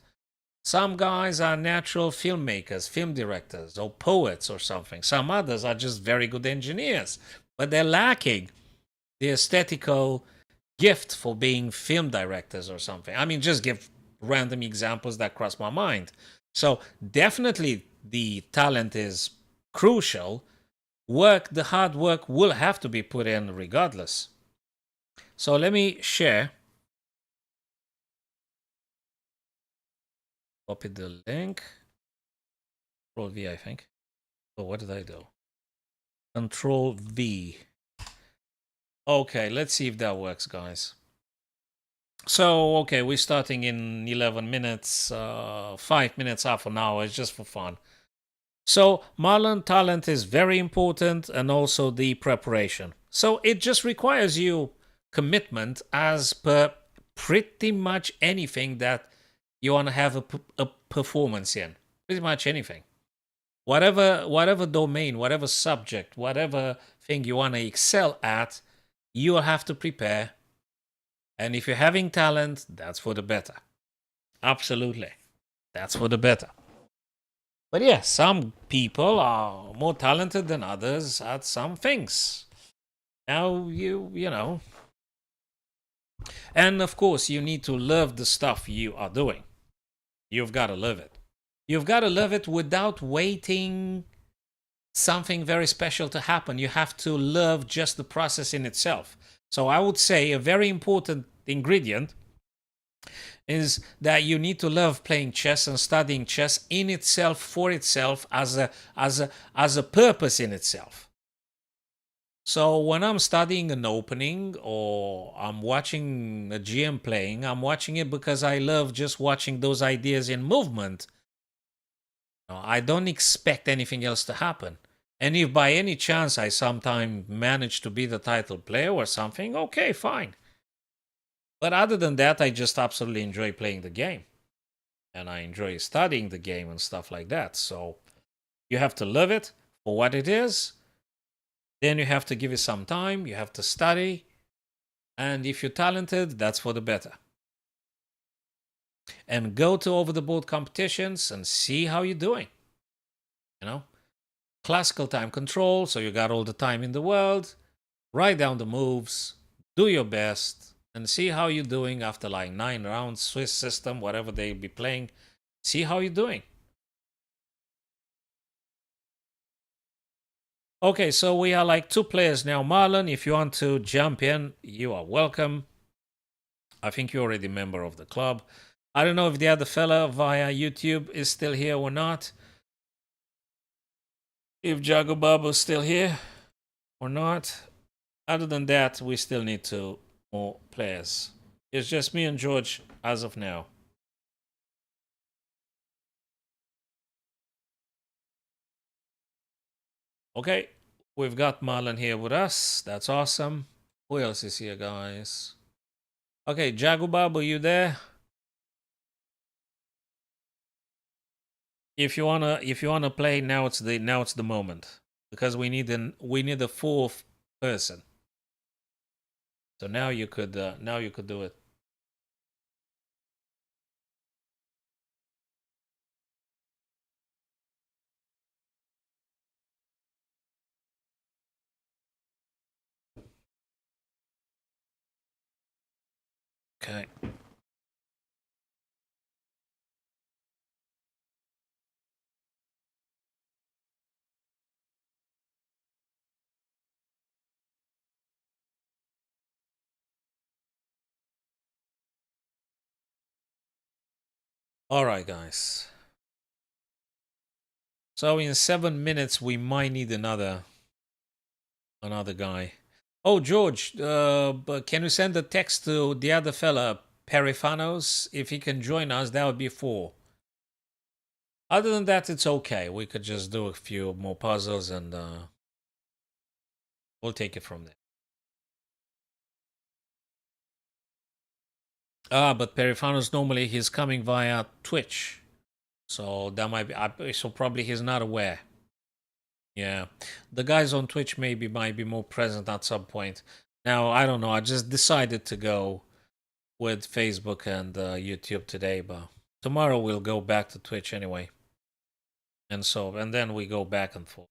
Some guys are natural filmmakers, film directors, or poets or something. Some others are just very good engineers, but they're lacking the aesthetical gift for being film directors or something. I mean, just give random examples that cross my mind. So definitely the talent is crucial. The hard work will have to be put in regardless. So let me share. Copy the link. Control V, I think. Oh, what did I do? Control V. Okay, let's see if that works, guys. So, okay, we're starting in 11 minutes, 5 minutes, half an hour. It's just for fun. So, Marlon, talent is very important, and also the preparation. So, it just requires you commitment as per pretty much anything that you want to have a performance in. Pretty much anything. Whatever domain, whatever subject, whatever thing you want to excel at, you will have to prepare. And if you're having talent, that's for the better. Absolutely. That's for the better. But yeah, some people are more talented than others at some things. Now, you know. And of course, you need to love the stuff you are doing. You've got to love it. You've got to love it without waiting something very special to happen. You have to love just the process in itself. So I would say a very important ingredient is that you need to love playing chess and studying chess in itself, for itself, as a purpose in itself. So when I'm studying an opening or I'm watching a GM playing, I'm watching it because I love just watching those ideas in movement. I don't expect anything else to happen. And if by any chance I sometime manage to be the title player or something, okay, fine. But other than that, I just absolutely enjoy playing the game. And I enjoy studying the game and stuff like that. So you have to love it for what it is. Then you have to give it some time. You have to study. And if you're talented, that's for the better. And go to over-the-board competitions and see how you're doing. You know? Classical time control, so you got all the time in the world. Write down the moves. Do your best. And see how you're doing after like 9 rounds, Swiss system, whatever they be playing. See how you're doing. Okay, so we are like 2 players now. Marlon, if you want to jump in, you are welcome. I think you're already a member of the club. I don't know if the other fella via YouTube is still here or not. if Jago Babo's still here or not. Other than that, we still need more players. It's just me and George as of now. Okay, we've got Marlon here with us. That's awesome. Who else is here, guys? Okay, Jagubab, are you there? If you wanna play, now it's the moment, because we need a fourth person. So now you could do it. Okay. All right, guys. So in 7 minutes, we might need another guy. Oh, George, but can you send a text to the other fella, Perifanos? If he can join us, that would be 4. Other than that, it's okay. We could just do a few more puzzles and we'll take it from there. But Perifanos, normally he's coming via Twitch. So that might be, so probably he's not aware. Yeah. The guys on Twitch might be more present at some point. Now, I don't know. I just decided to go with Facebook and YouTube today, but tomorrow we'll go back to Twitch anyway. And then we go back and forth.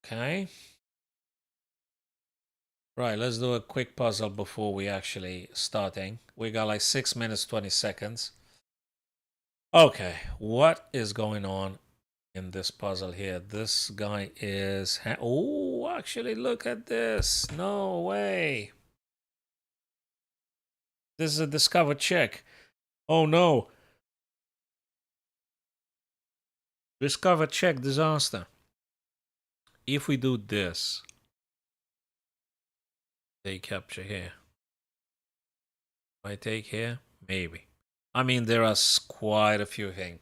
Okay. Right, let's do a quick puzzle before we actually starting. We got like 6 minutes, 20 seconds. Okay, what is going on in this puzzle here? This guy is... Oh, actually, look at this. No way. This is a discover check. Oh, no. Discover check disaster. If we do this, they capture here. If I take here, maybe. I mean, there are quite a few things.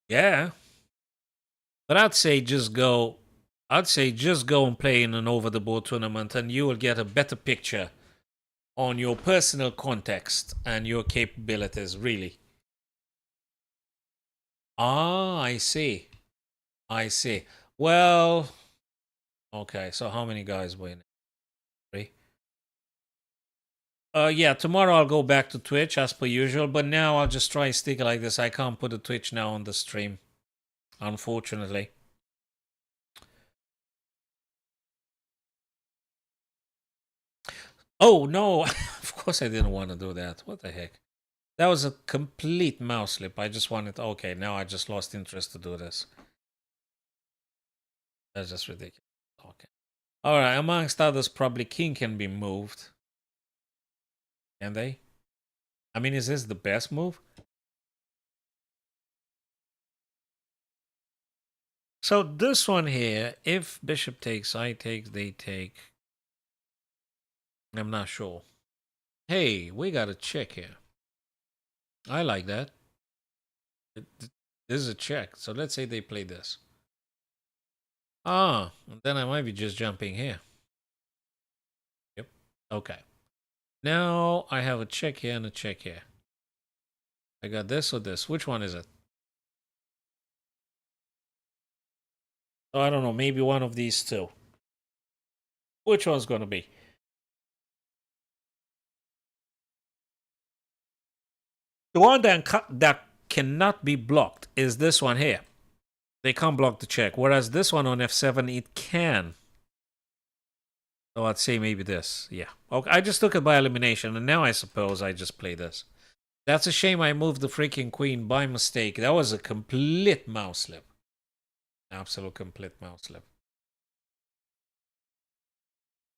Yeah. But I'd say just go and play in an over the board tournament and you will get a better picture on your personal context and your capabilities, really. Ah, I see. I see. Well, okay, so how many guys win? 3. Yeah, tomorrow I'll go back to Twitch as per usual, but now I'll just try and stick it like this. I can't put a Twitch now on the stream, unfortunately. Oh, no. Of course I didn't want to do that. What the heck? That was a complete mouse slip. I just wanted... Okay, now I just lost interest to do this. That's just ridiculous. Okay. Alright, amongst others, probably king can be moved. Can they? I mean, is this the best move? So this one here, if bishop takes, I take, they take. I'm not sure. Hey, we got a check here. I like that. This is a check. So let's say they play this. Ah, then I might be just jumping here. Yep. Okay. Now I have a check here and a check here. I got this or this. Which one is it? Oh, I don't know. Maybe one of these two. Which one's going to be? The one that cannot be blocked is this one here. They can't block the check. Whereas this one on f7, it can. So I'd say maybe this. Yeah. Okay. I just took it by elimination. And now I suppose I just play this. That's a shame I moved the freaking queen by mistake. That was a complete mouse slip. Absolute complete mouse slip.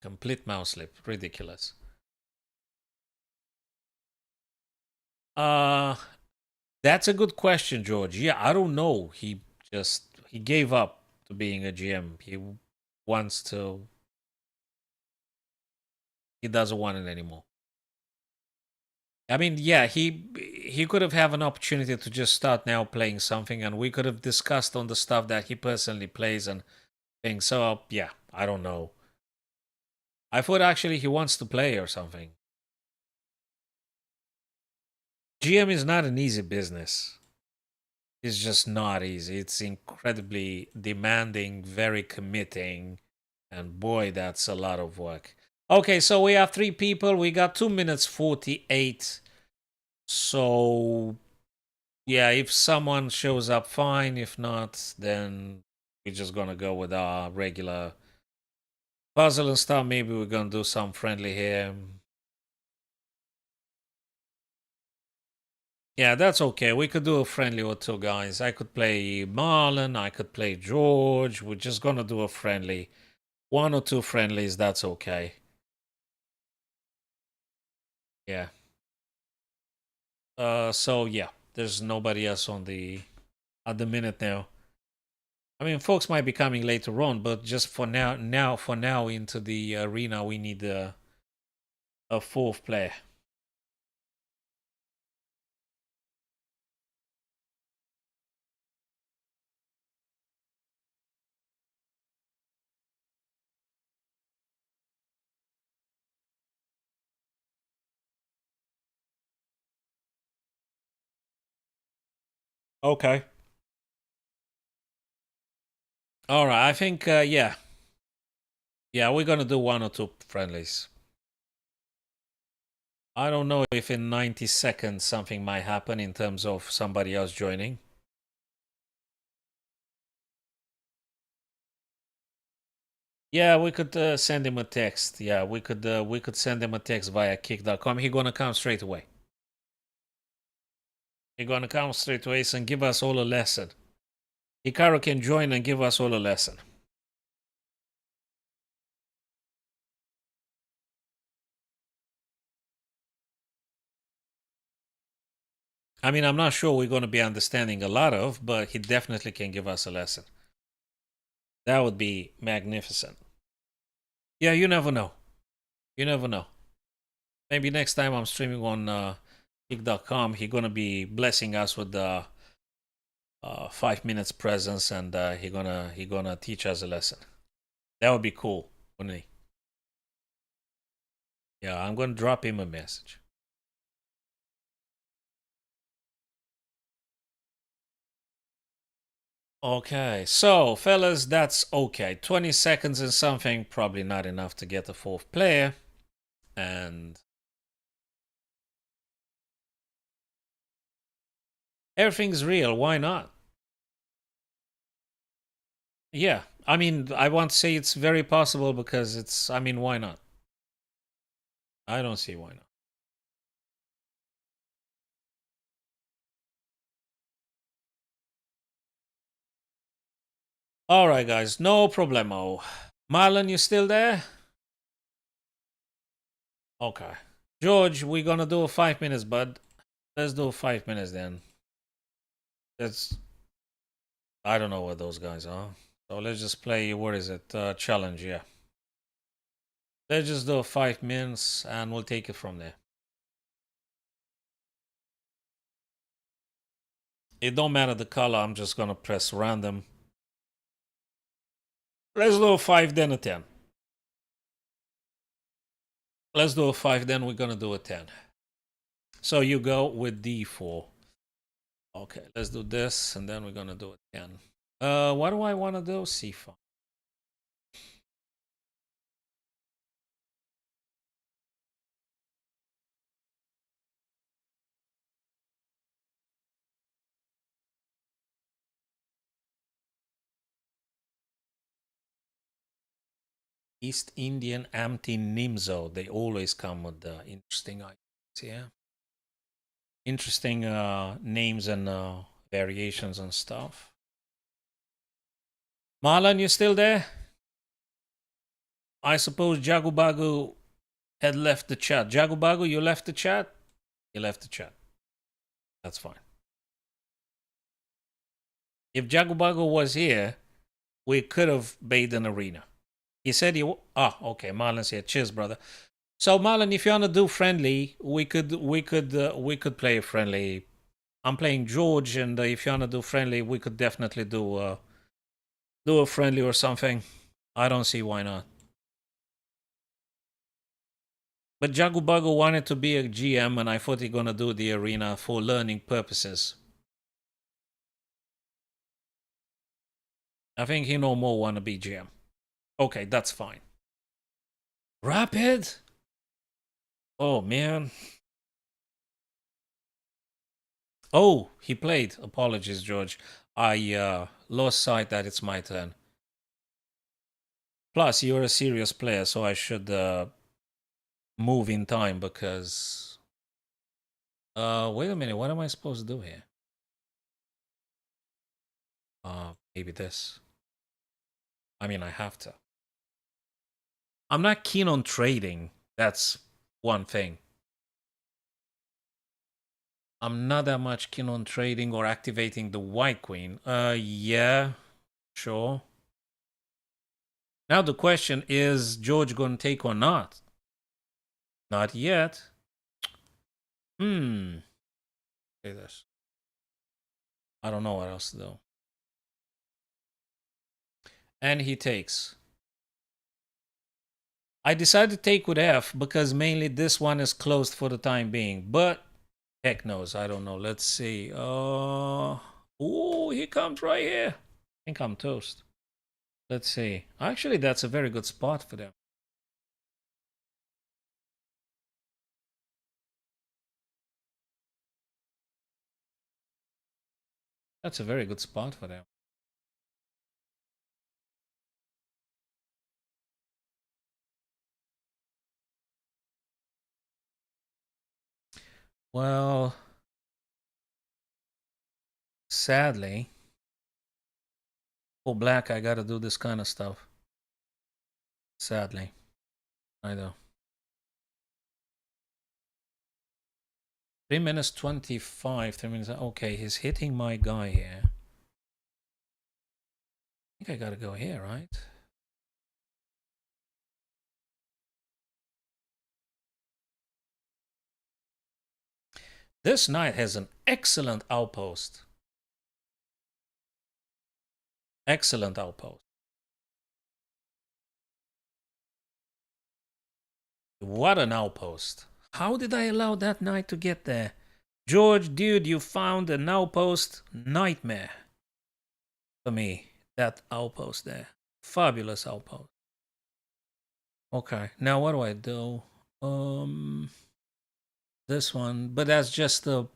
Complete mouse slip. Ridiculous. Uh that's a good question, George. Yeah, I don't know. He gave up to being a GM. Wants to he doesn't want it anymore. I mean, yeah, he could have an opportunity to just start now playing something, and we could have discussed on the stuff that he personally plays and things. So yeah, I don't know. I thought actually he wants to play or something. GM is not an easy business. It's just not easy. It's incredibly demanding, very committing, and boy, that's a lot of work. Okay, so we have 3 people. We got 2 minutes 48. So yeah, if someone shows up, fine. If not, then we're just gonna go with our regular puzzle and stuff. Maybe we're gonna do some friendly here. Yeah, that's okay. We could do a friendly or two, guys. I could play Marlon. I could play George. We're just gonna do a friendly. 1 or 2 friendlies, that's okay. Yeah. So yeah, there's nobody else on the at the minute now. I mean, folks might be coming later on, but just for now into the arena, we need a 4th player. Okay. All right. I think yeah, we're gonna do 1 or 2 friendlies. I don't know if in 90 seconds something might happen in terms of somebody else joining. Yeah, we could send him a text. Yeah, we could send him a text via kick.com. He's gonna come straight away. He's gonna come straight away and give us all a lesson. Hikaru can join and give us all a lesson. I mean, I'm not sure we're going to be understanding a lot of, but he definitely can give us a lesson. That would be magnificent. Yeah, you never know. You never know. Maybe next time I'm streaming on kick.com, he's going to be blessing us with the 5 minutes presence, and he gonna teach us a lesson. That would be cool, wouldn't he? Yeah, I'm going to drop him a message. Okay, so fellas, that's okay. 20 seconds and something, probably not enough to get a 4th player. And everything's real, why not? Yeah, I mean, I won't say it's very possible because I mean, why not? I don't see why not. All right, guys, no problemo. Marlon, you still there? Okay. George, we're gonna do 5 minutes, bud. Let's do 5 minutes then. That's I don't know what those guys are. So let's just play, what is it? Challenge, yeah. Let's just do 5 minutes and we'll take it from there. It don't matter the color, I'm just gonna press random. Let's do a 5, then a 10. Let's do a 5, then we're gonna do a 10. So you go with D4. Okay, let's do this, and then we're gonna do a 10. What do I want to do? C5. East Indian Amti Nimzo. They always come with the interesting items, yeah. interesting names and variations and stuff. Marlon, you still there? I suppose Jagubagu had left the chat. Jagubagu, you left the chat? You left the chat. That's fine. If Jagubagu was here, we could have made an arena. He said he. Okay. Marlon's here. Cheers, brother. So Marlon, if you wanna do friendly, we could play a friendly. I'm playing George, and if you wanna do friendly, we could definitely do a friendly or something. I don't see why not. But Jagubago wanted to be a GM, and I thought he gonna do the arena for learning purposes. I think he no more wanna be GM. Okay, that's fine. Rapid? Oh man. Oh, he played. Apologies, George. I lost sight that it's my turn. Plus, you're a serious player, so I should move in time because... wait a minute. What am I supposed to do here? Maybe this. I mean, I have to. I'm not keen on trading. That's one thing. I'm not that much keen on trading or activating the White Queen. Yeah, sure. Now the question is, George gonna take or not? Not yet. Say this. I don't know what else to do. And he takes. I decided to take with F because mainly this one is closed for the time being. But heck knows, I don't know. Let's see. Oh, he comes right here. I think I'm toast. Let's see. Actually, that's a very good spot for them. That's a very good spot for them. Well, sadly, for black, I gotta do this kind of stuff. Sadly. I know. 3 minutes 25, 3 minutes. Okay, he's hitting my guy here. I think I gotta go here, right? This knight has an excellent outpost. Excellent outpost. What an outpost. How did I allow that knight to get there? George, dude, you found an outpost. Nightmare. For me, that outpost there. Fabulous outpost. Okay, now what do I do? This one, but that's just a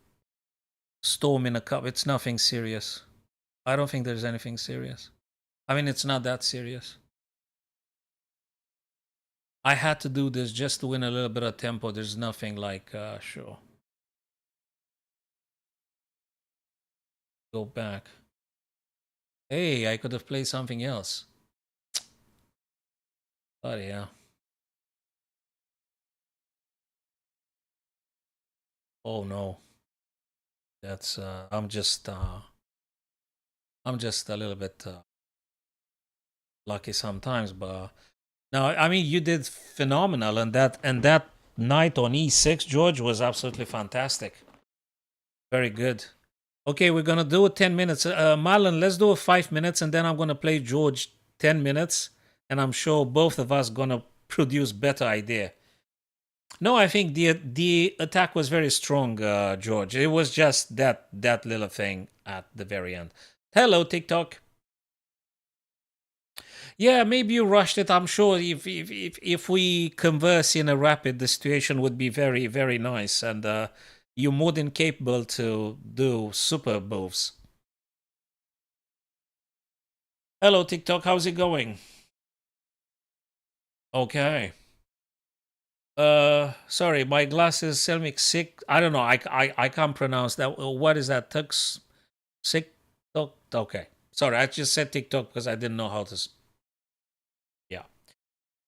storm in a cup. It's nothing serious. I don't think there's anything serious. I mean, it's not that serious. I had to do this just to win a little bit of tempo. There's nothing like, sure. Go back. Hey, I could have played something else. But yeah. Oh no. That's I'm just a little bit lucky sometimes, but no, I mean you did phenomenal, and that knight on e6, George, was absolutely fantastic. Very good. Okay, we're gonna do it 10 minutes. Marlon, let's do it 5 minutes, and then I'm gonna play George 10 minutes, and I'm sure both of us gonna produce better idea. No, I think the attack was very strong, George. It was just that little thing at the very end. Hello, TikTok. Yeah, maybe you rushed it. I'm sure if we converse in a rapid, the situation would be very, very nice, and you're more than capable to do super moves. Hello, TikTok. How's it going? Okay. Sorry, my glasses Selmic sick. I don't know. I can't pronounce that. What is that? Tux sick. Okay. Sorry, I just said TikTok because I didn't know how to. Yeah.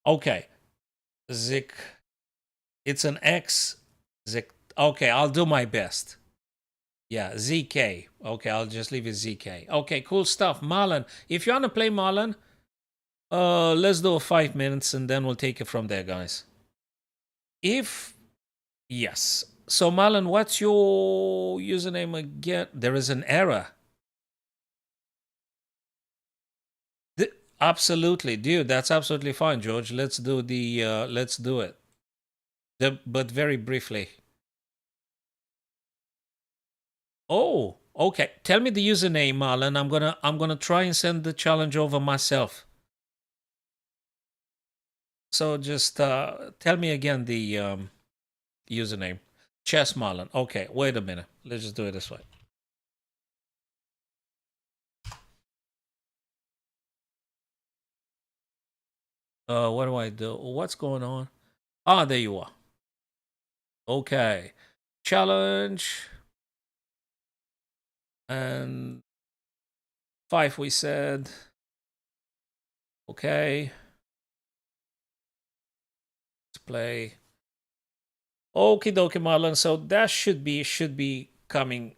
Okay. Zik. It's an X. Zik. Okay, I'll do my best. Yeah, ZK. Okay, I'll just leave it ZK. Okay, cool stuff. Marlon, if you want to play Marlon, let's do 5 minutes and then we'll take it from there, guys. If yes. So Marlon, what's your username again? There is an error. Absolutely, dude. That's absolutely fine, George. Let's do the let's do it. But very briefly. Oh, okay. Tell me the username, Marlon. I'm gonna try and send the challenge over myself. So just tell me again the username. Chess Marlon. Okay, wait a minute. Let's just do it this way. What do I do? What's going on? Ah, there you are. Okay. Challenge. And 5 we said. Okay. Let's play. Okie dokie, Marlon. So that should be coming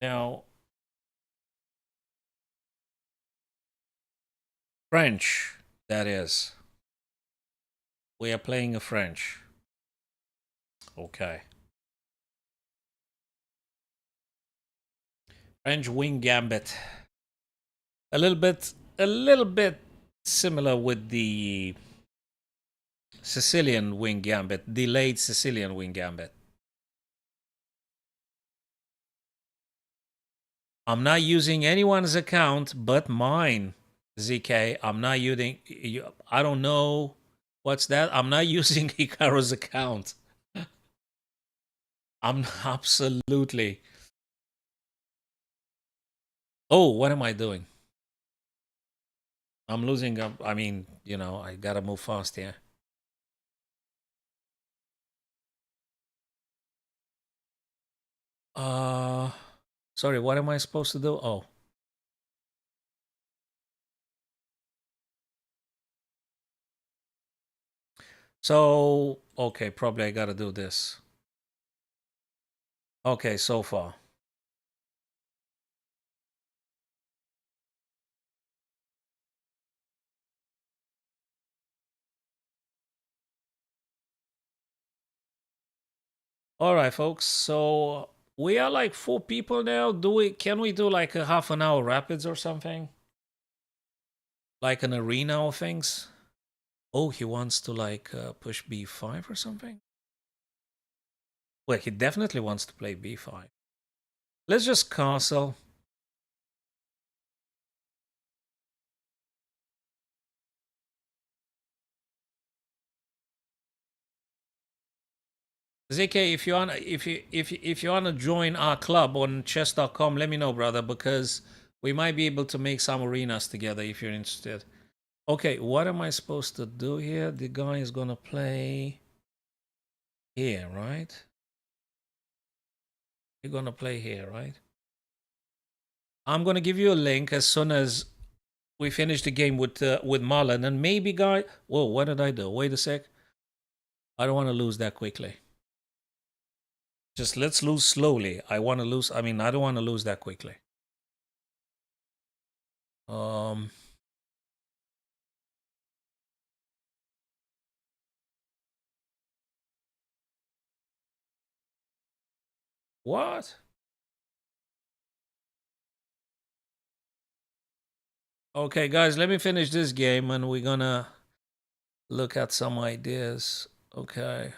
now. French, that is. We are playing a French. Okay. French wing gambit. A little bit similar with the Sicilian wing gambit, delayed Sicilian wing gambit. I'm not using anyone's account but mine, ZK. I'm not using, I don't know what's that. I'm not using Hikaru's account. I'm absolutely. Oh, what am I doing? I'm losing. I mean, I gotta move fast here. Uh, Sorry, what am I supposed to do? Oh. So, okay, probably I gotta do this. Okay, so far. All right, folks. So we are like 4 people now. Can we do like a half an hour rapids or something? Like an arena or things? Oh, he wants to like push b5 or something? Well, he definitely wants to play b5. Let's just castle. ZK, if you wanna join our club on chess.com, let me know, brother, because we might be able to make some arenas together if you're interested. Okay, what am I supposed to do here? The guy is gonna play here, right? You're gonna play here, right? I'm gonna give you a link as soon as we finish the game with Marlon, and maybe guy. Whoa, what did I do? Wait a sec. I don't want to lose that quickly. Just let's lose slowly. I want to lose. I mean, I don't want to lose that quickly. Um. What? Okay, guys, let me finish this game, and we're gonna look at some ideas. Okay.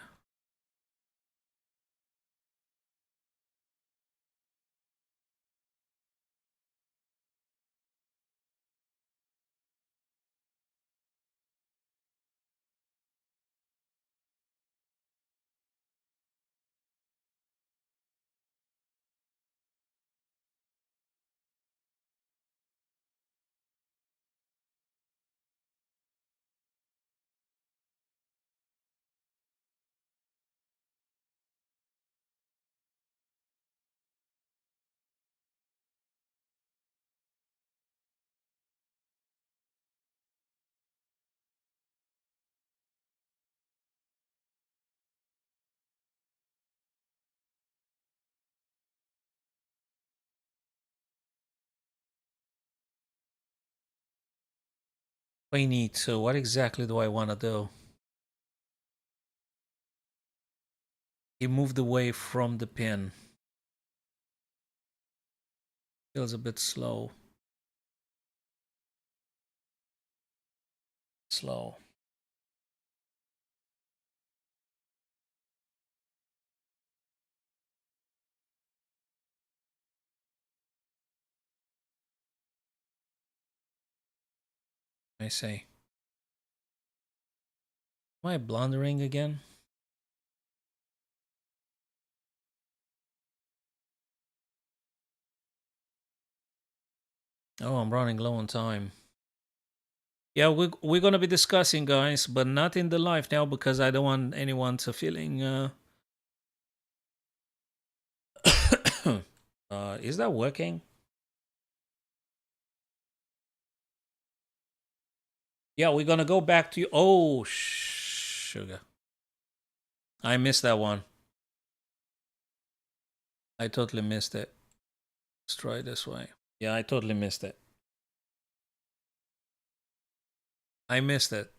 I need to. What exactly do I want to do? He moved away from the pin. Feels a bit slow. Slow. I say. Am I blundering again? Oh, I'm running low on time. Yeah, we're gonna be discussing, guys, but not in the live now because I don't want anyone to feeling. Is that working? Yeah, we're gonna go back to. Oh, sugar! I missed that one. I totally missed it. Let's try this way. Yeah, I totally missed it. I missed it.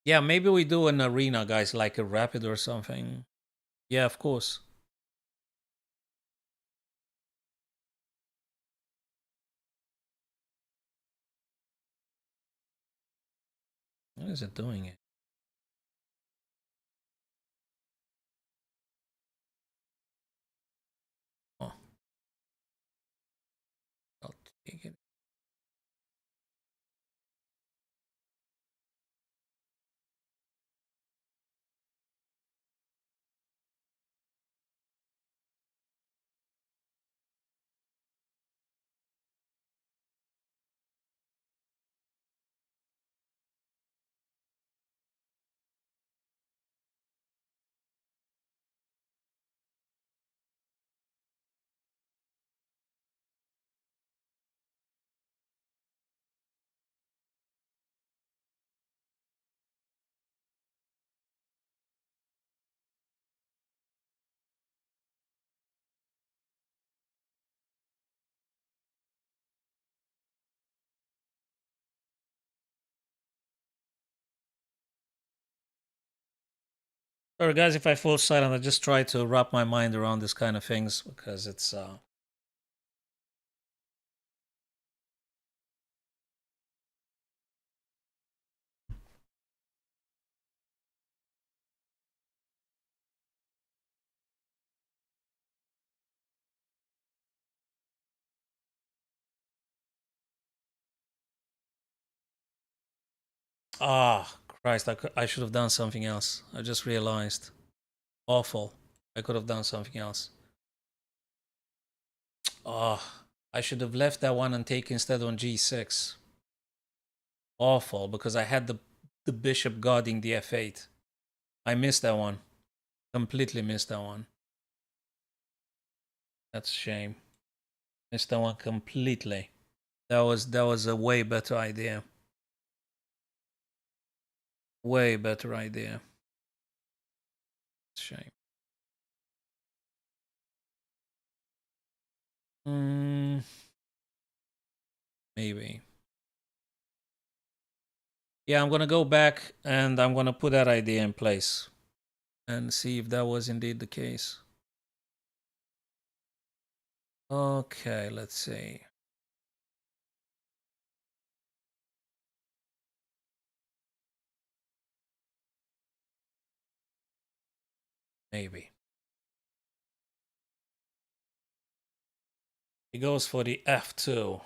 Yeah, maybe we do an arena, guys, like a rapid or something. Yeah, of course. What is it doing? It. Oh, I'll take it. Sorry, guys, if I fall silent, I just try to wrap my mind around this kind of things because it's Christ, I should have done something else. I just realized. Awful. I could have done something else. I should have left that one and taken instead on g6. Awful, because I had the bishop guarding the f8. I missed that one. Completely missed that one. That's a shame. Missed that one completely. That was a way better idea. Way better idea. Shame. Maybe. Yeah, I'm gonna go back and I'm gonna put that idea in place and see if that was indeed the case. Okay, let's see. Maybe. He goes for the f2.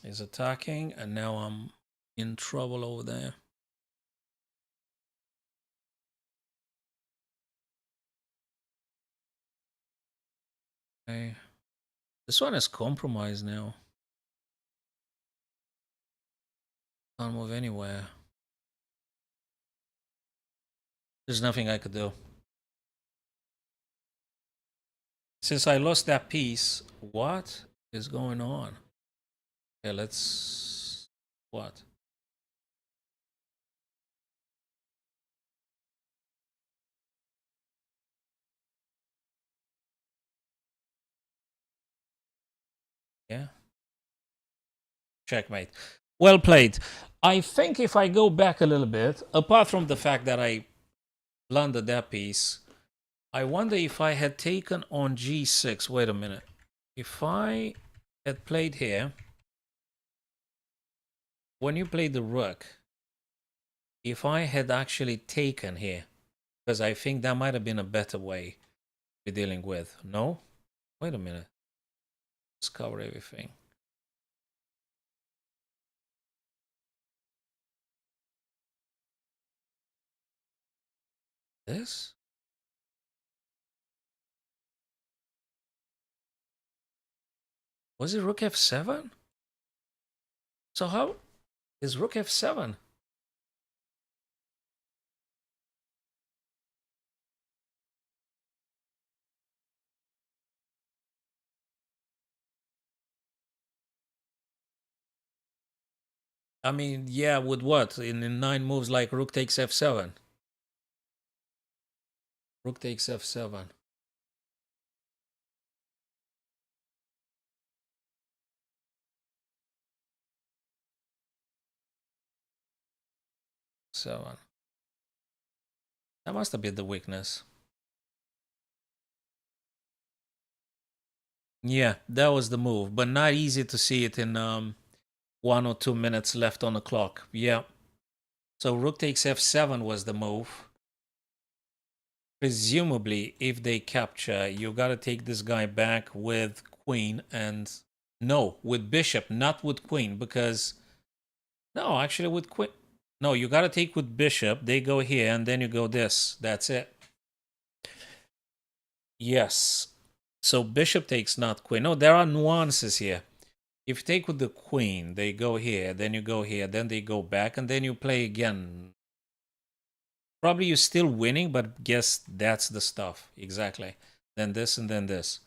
He's attacking, and now I'm in trouble over there. Okay. This one is compromised now. Can't move anywhere. There's nothing I could do. Since I lost that piece, what is going on? Okay, let's... What? Yeah. Checkmate. Well played. I think if I go back a little bit, apart from the fact that I blundered that piece, I wonder if I had taken on g6. Wait a minute. If I had played here, when you played the rook, if I had actually taken here, because I think that might have been a better way to be dealing with. No? Wait a minute. Let's cover everything. This? Was it rook f7? So how is rook f7? I mean, yeah, with what? In 9 moves like rook takes f7. Rook takes f7. Seven. That must have been the weakness. Yeah, that was the move, but not easy to see it in 1 or 2 minutes left on the clock. Yeah. So rook takes f7 was the move. Presumably, if they capture, you gotta take this guy back with queen and... No, with bishop, not with queen, because... No, actually with queen... No, you gotta take with bishop, they go here, and then you go this. That's it. Yes. So bishop takes not queen. No, there are nuances here. If you take with the queen, they go here, then you go here, then they go back, and then you play again. Probably you're still winning, but guess that's the stuff. Exactly. Then this and then this.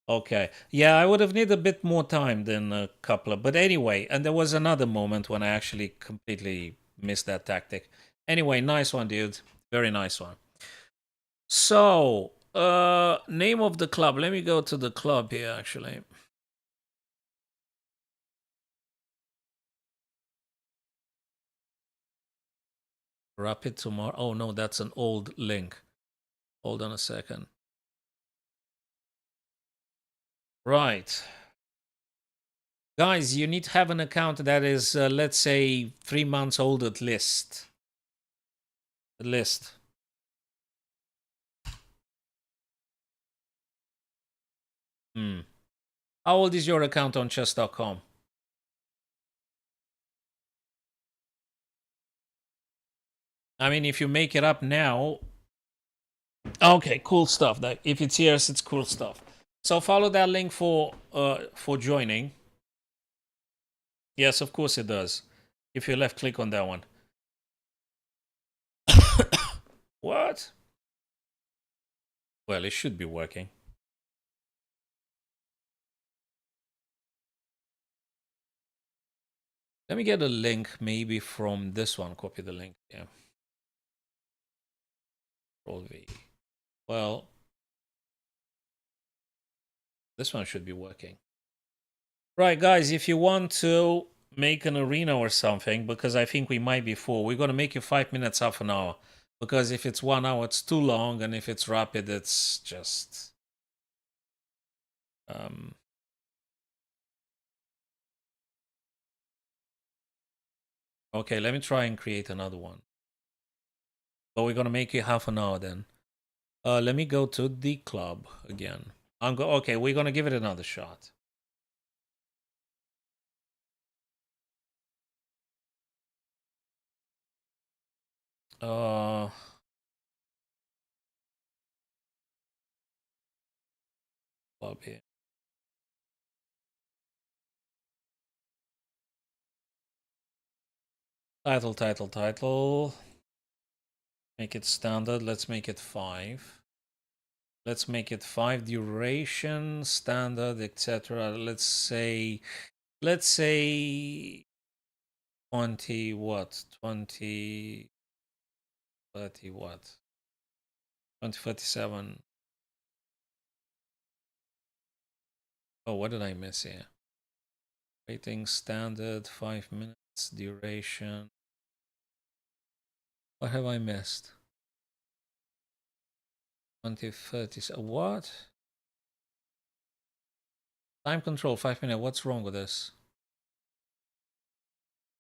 Okay. Yeah, I would have needed a bit more time than a couple of... But anyway, and there was another moment when I actually completely missed that tactic. Anyway, nice one, dude. Very nice one. So, name of the club. Let me go to the club here, actually. Rapid tomorrow. Oh, no, that's an old link. Hold on a second. Right. Guys, you need to have an account that is, let's say, 3 months old at least. At least. How old is your account on chess.com? I mean, if you make it up now... Okay, cool stuff. That if it's yours, it's cool stuff. So follow that link for joining. Yes, of course it does. If you left click on that one. What? Well, it should be working. Let me get a link maybe from this one. Copy the link. Yeah. Control V. Well, this one should be working. Right, guys, if you want to make an arena or something, because I think we might be full, we're going to make it 5 minutes, half an hour. Because if it's 1 hour, it's too long, and if it's rapid, it's just... Okay, let me try and create another one. But we're going to make it half an hour then. Let me go to the club again. Okay, we're going to give it another shot. Club here. Title. Make it standard. Let's make it 5. Let's make it 5. Duration, standard, etc. Let's say 20 what? 20 30 what? 2047. Oh, what did I miss here? Rating standard, 5 minutes, duration. What have I missed? 2030. What? Time control, 5 minutes. What's wrong with this?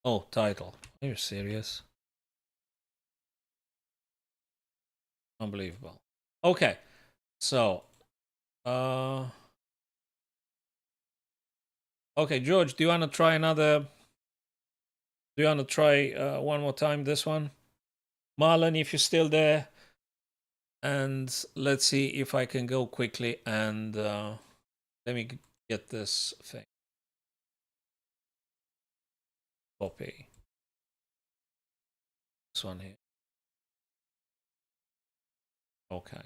Oh, title. Are you serious? Unbelievable. Okay, so okay, George, do you want to try another? Do you want to try one more time this one? Marlon, if you're still there, and let's see if I can go quickly and let me get this thing. Copy this one here. Okay.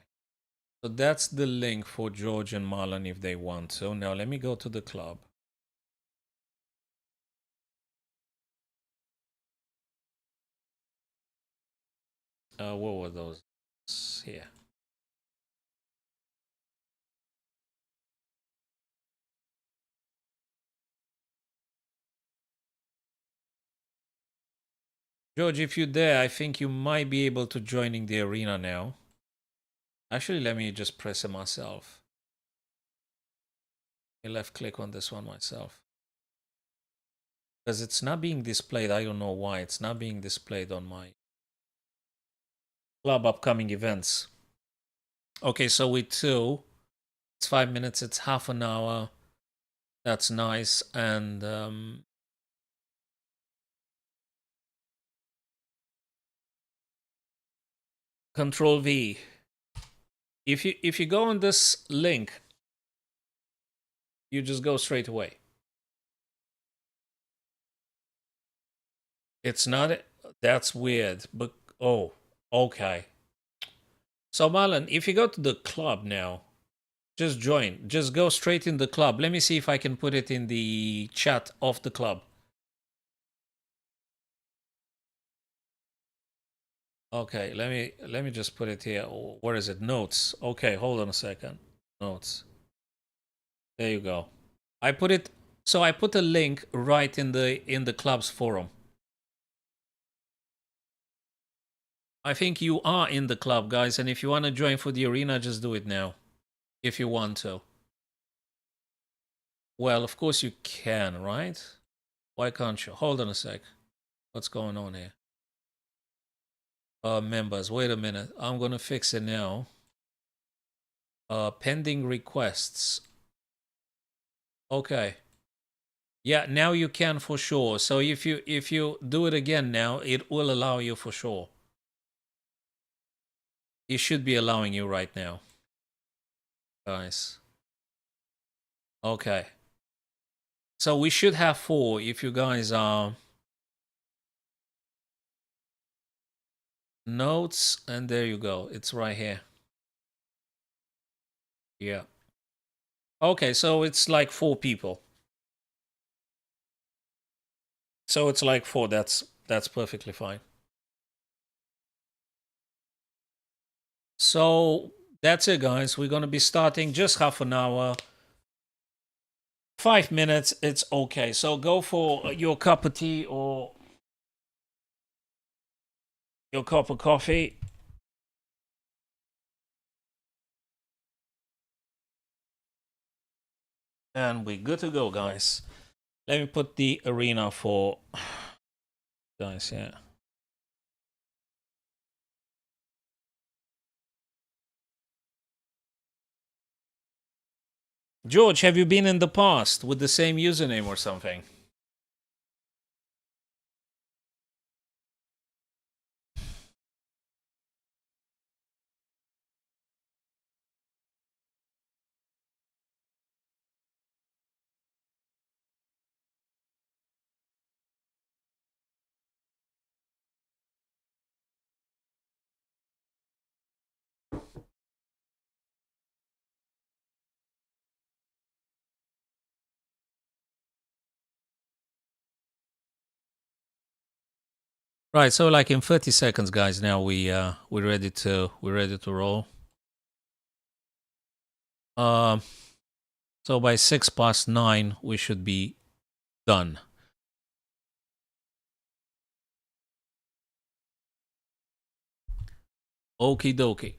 So that's the link for George and Marlon if they want to. Now let me go to the club. What were those? Here. George, if you're there, I think you might be able to join the arena now. Actually, let me just press it myself. I left click on this one myself. Because it's not being displayed. I don't know why. It's not being displayed on my club upcoming events. Okay, so with 2, it's 5 minutes. It's half an hour. That's nice. And Control V. If you go on this link, you just go straight away. It's not. That's weird. But oh, okay. So Marlon, if you go to the club now, just join. Just go straight in the club. Let me see if I can put it in the chat of the club. Okay, let me just put it here. Where is it? Notes. Okay, hold on a second. Notes. There you go. I put it. So I put a link right in the club's forum. I think you are in the club, guys, and if you want to join for the arena, just do it now. If you want to. Well, of course you can, right? Why can't you? Hold on a sec. What's going on here? Members, wait a minute. I'm going to fix it now. Pending requests. Okay. Yeah, now you can for sure. So if you do it again now, it will allow you for sure. It should be allowing you right now. Guys. Okay. So we should have 4 if you guys are notes, and there you go. It's right here. Yeah. Okay, so it's like 4 people. So it's like 4. That's perfectly fine. So that's it, guys. We're going to be starting just half an hour. 5 minutes, it's okay. So go for your cup of tea or your cup of coffee. And we're good to go, guys. Let me put the arena for guys, yeah. George, have you been in the past with the same username or something? Right, so like in 30 seconds, guys, now we're ready to roll. So by 9:06 we should be done. Okie dokie.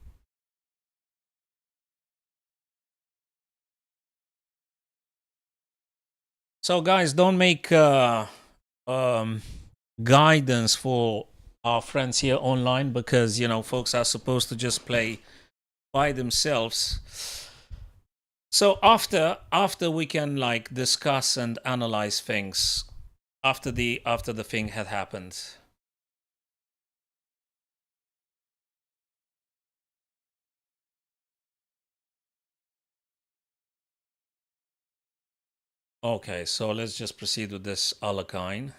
So guys, don't make guidance for our friends here online, because you know folks are supposed to just play by themselves. So after we can like discuss and analyze things after the thing had happened. Okay, so let's just proceed with this alkyne.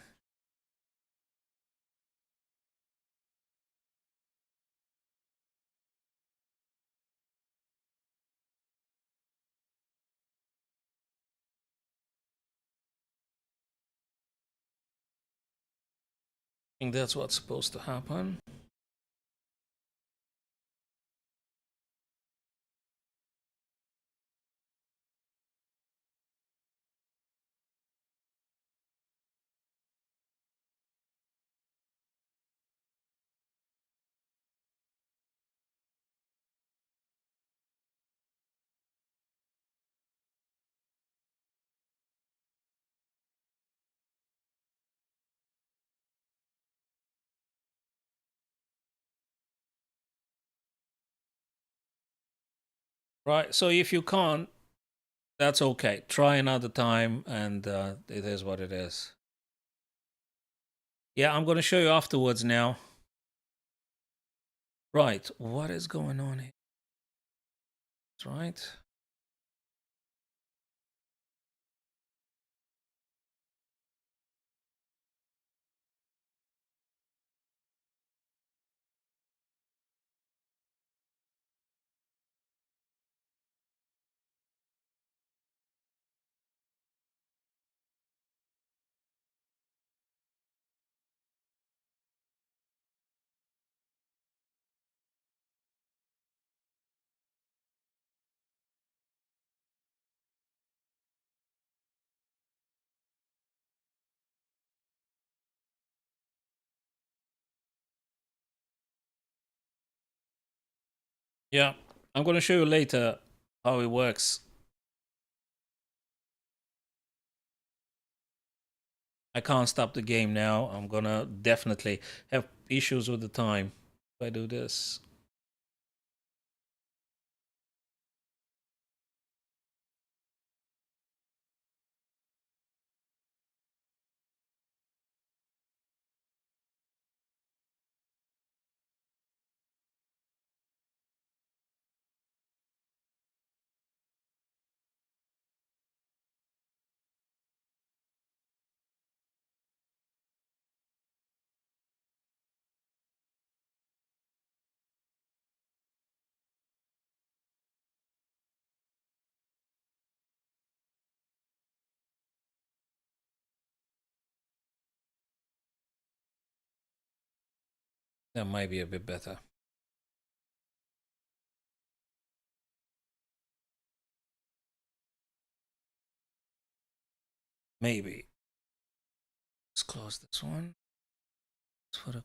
I think that's what's supposed to happen. Right, so if you can't, that's okay. Try another time, and it is what it is. Yeah, I'm going to show you afterwards now. Right, what is going on here? That's right. Yeah, I'm going to show you later how it works. I can't stop the game now. I'm going to definitely have issues with the time if I do this. That might be a bit better. Maybe. Let's close this one. Let's put a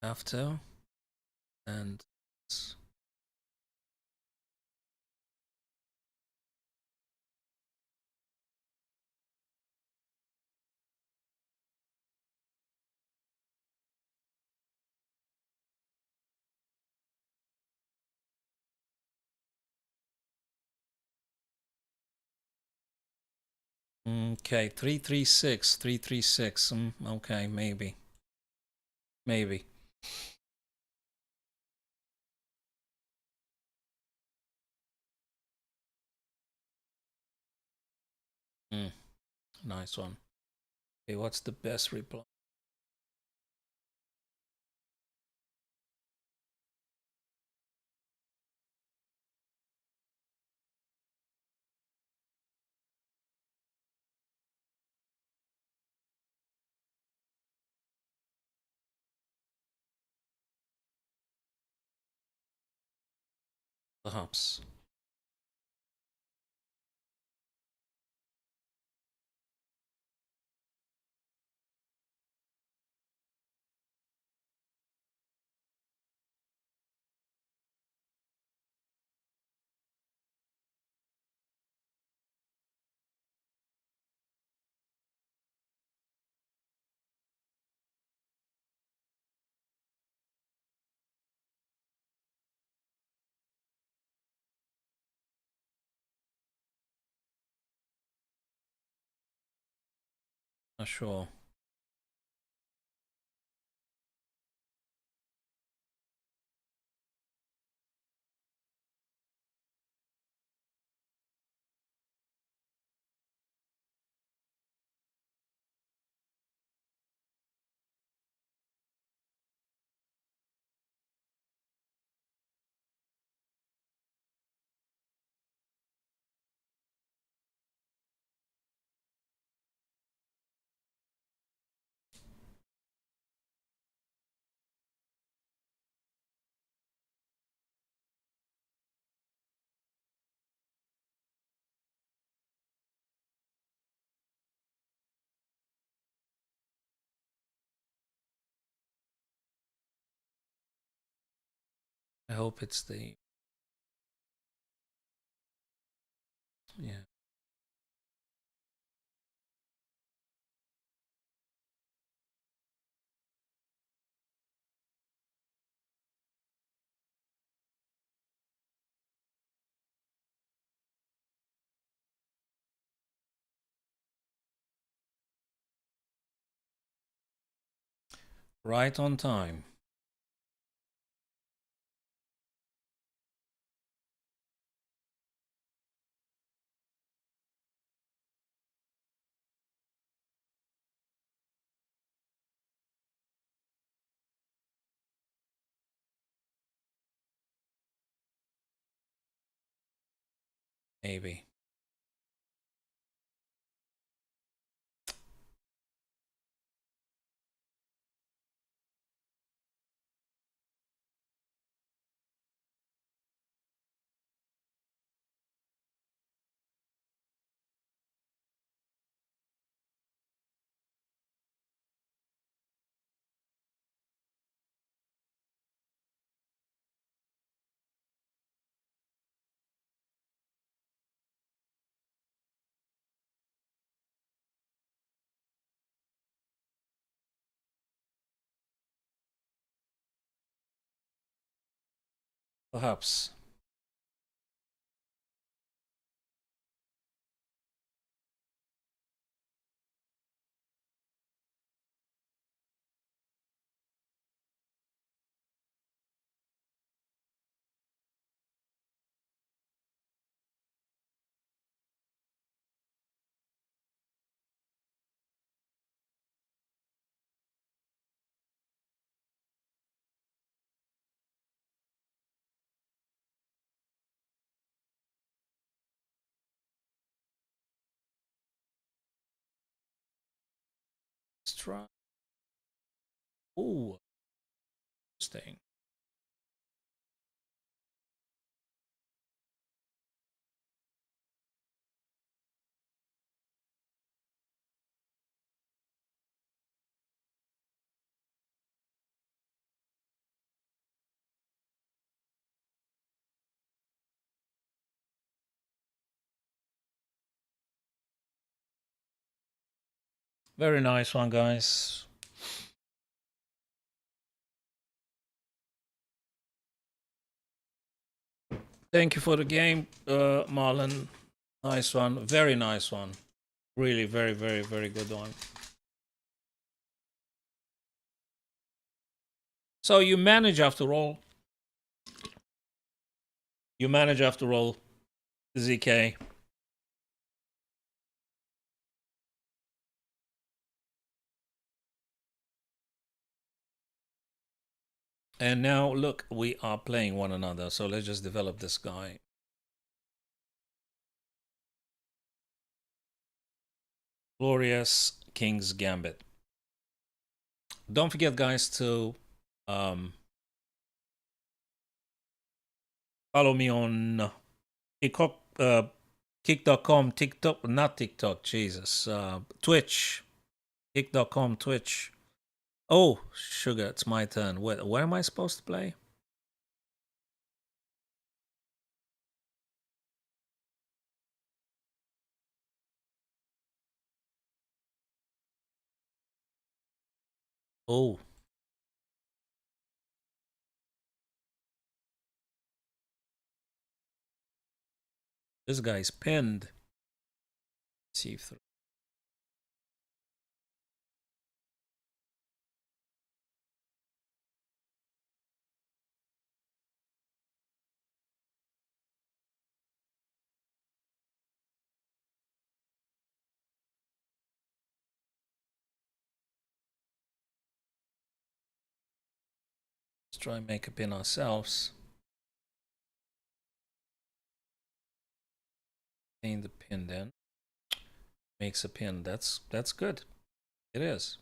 after and okay, 336, 336. Okay, maybe. Nice one. Okay, what's the best reply? Perhaps. Not sure. I hope it's the... Yeah. Right on time. Maybe. Perhaps. Let's try. Ooh, interesting. Very nice one, guys. Thank you for the game, Marlon. Nice one. Very nice one. Really, very, very, very good one. So you manage after all. You manage after all, ZK. And now look, we are playing one another. So let's just develop this guy. Glorious King's Gambit. Don't forget, guys, to follow me on kick.com, TikTok, not TikTok, Jesus, Twitch, kick.com, Twitch. Oh, sugar, it's my turn. Where am I supposed to play? Oh, this guy's pinned. See through. Let's try and make a pin ourselves. Paint the pin then. Makes a pin. That's good. It is.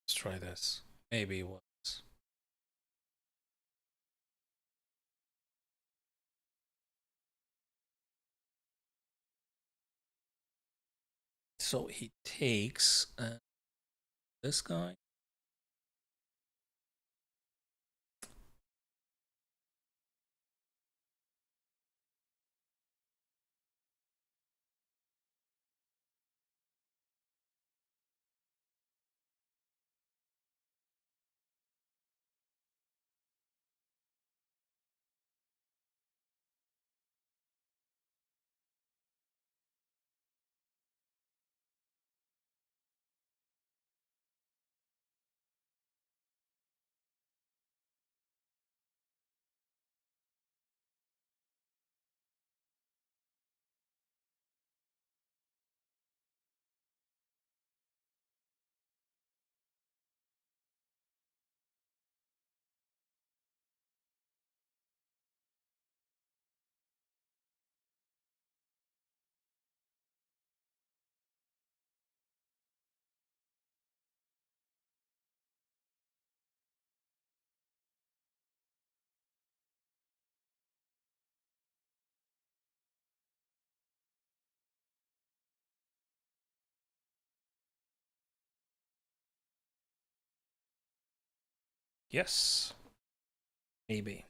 Let's try this. Maybe it was. So he takes this guy. Yes. Maybe.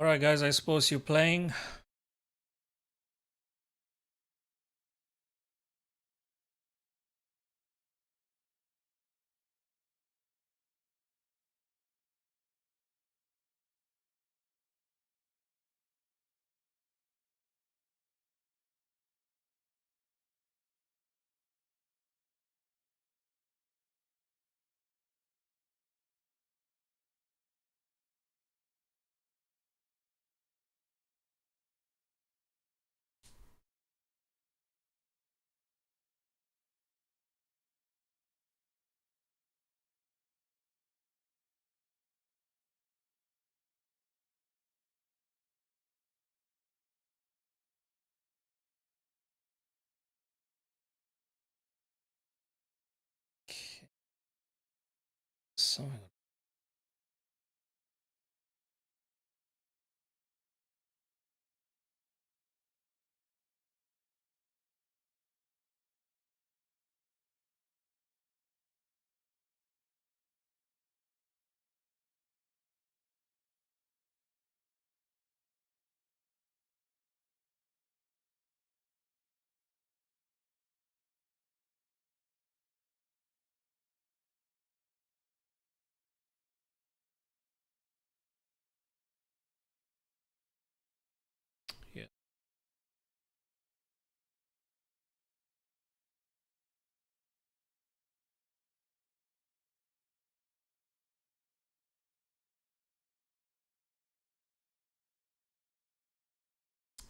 All right, guys, I suppose you're playing. something. Yeah.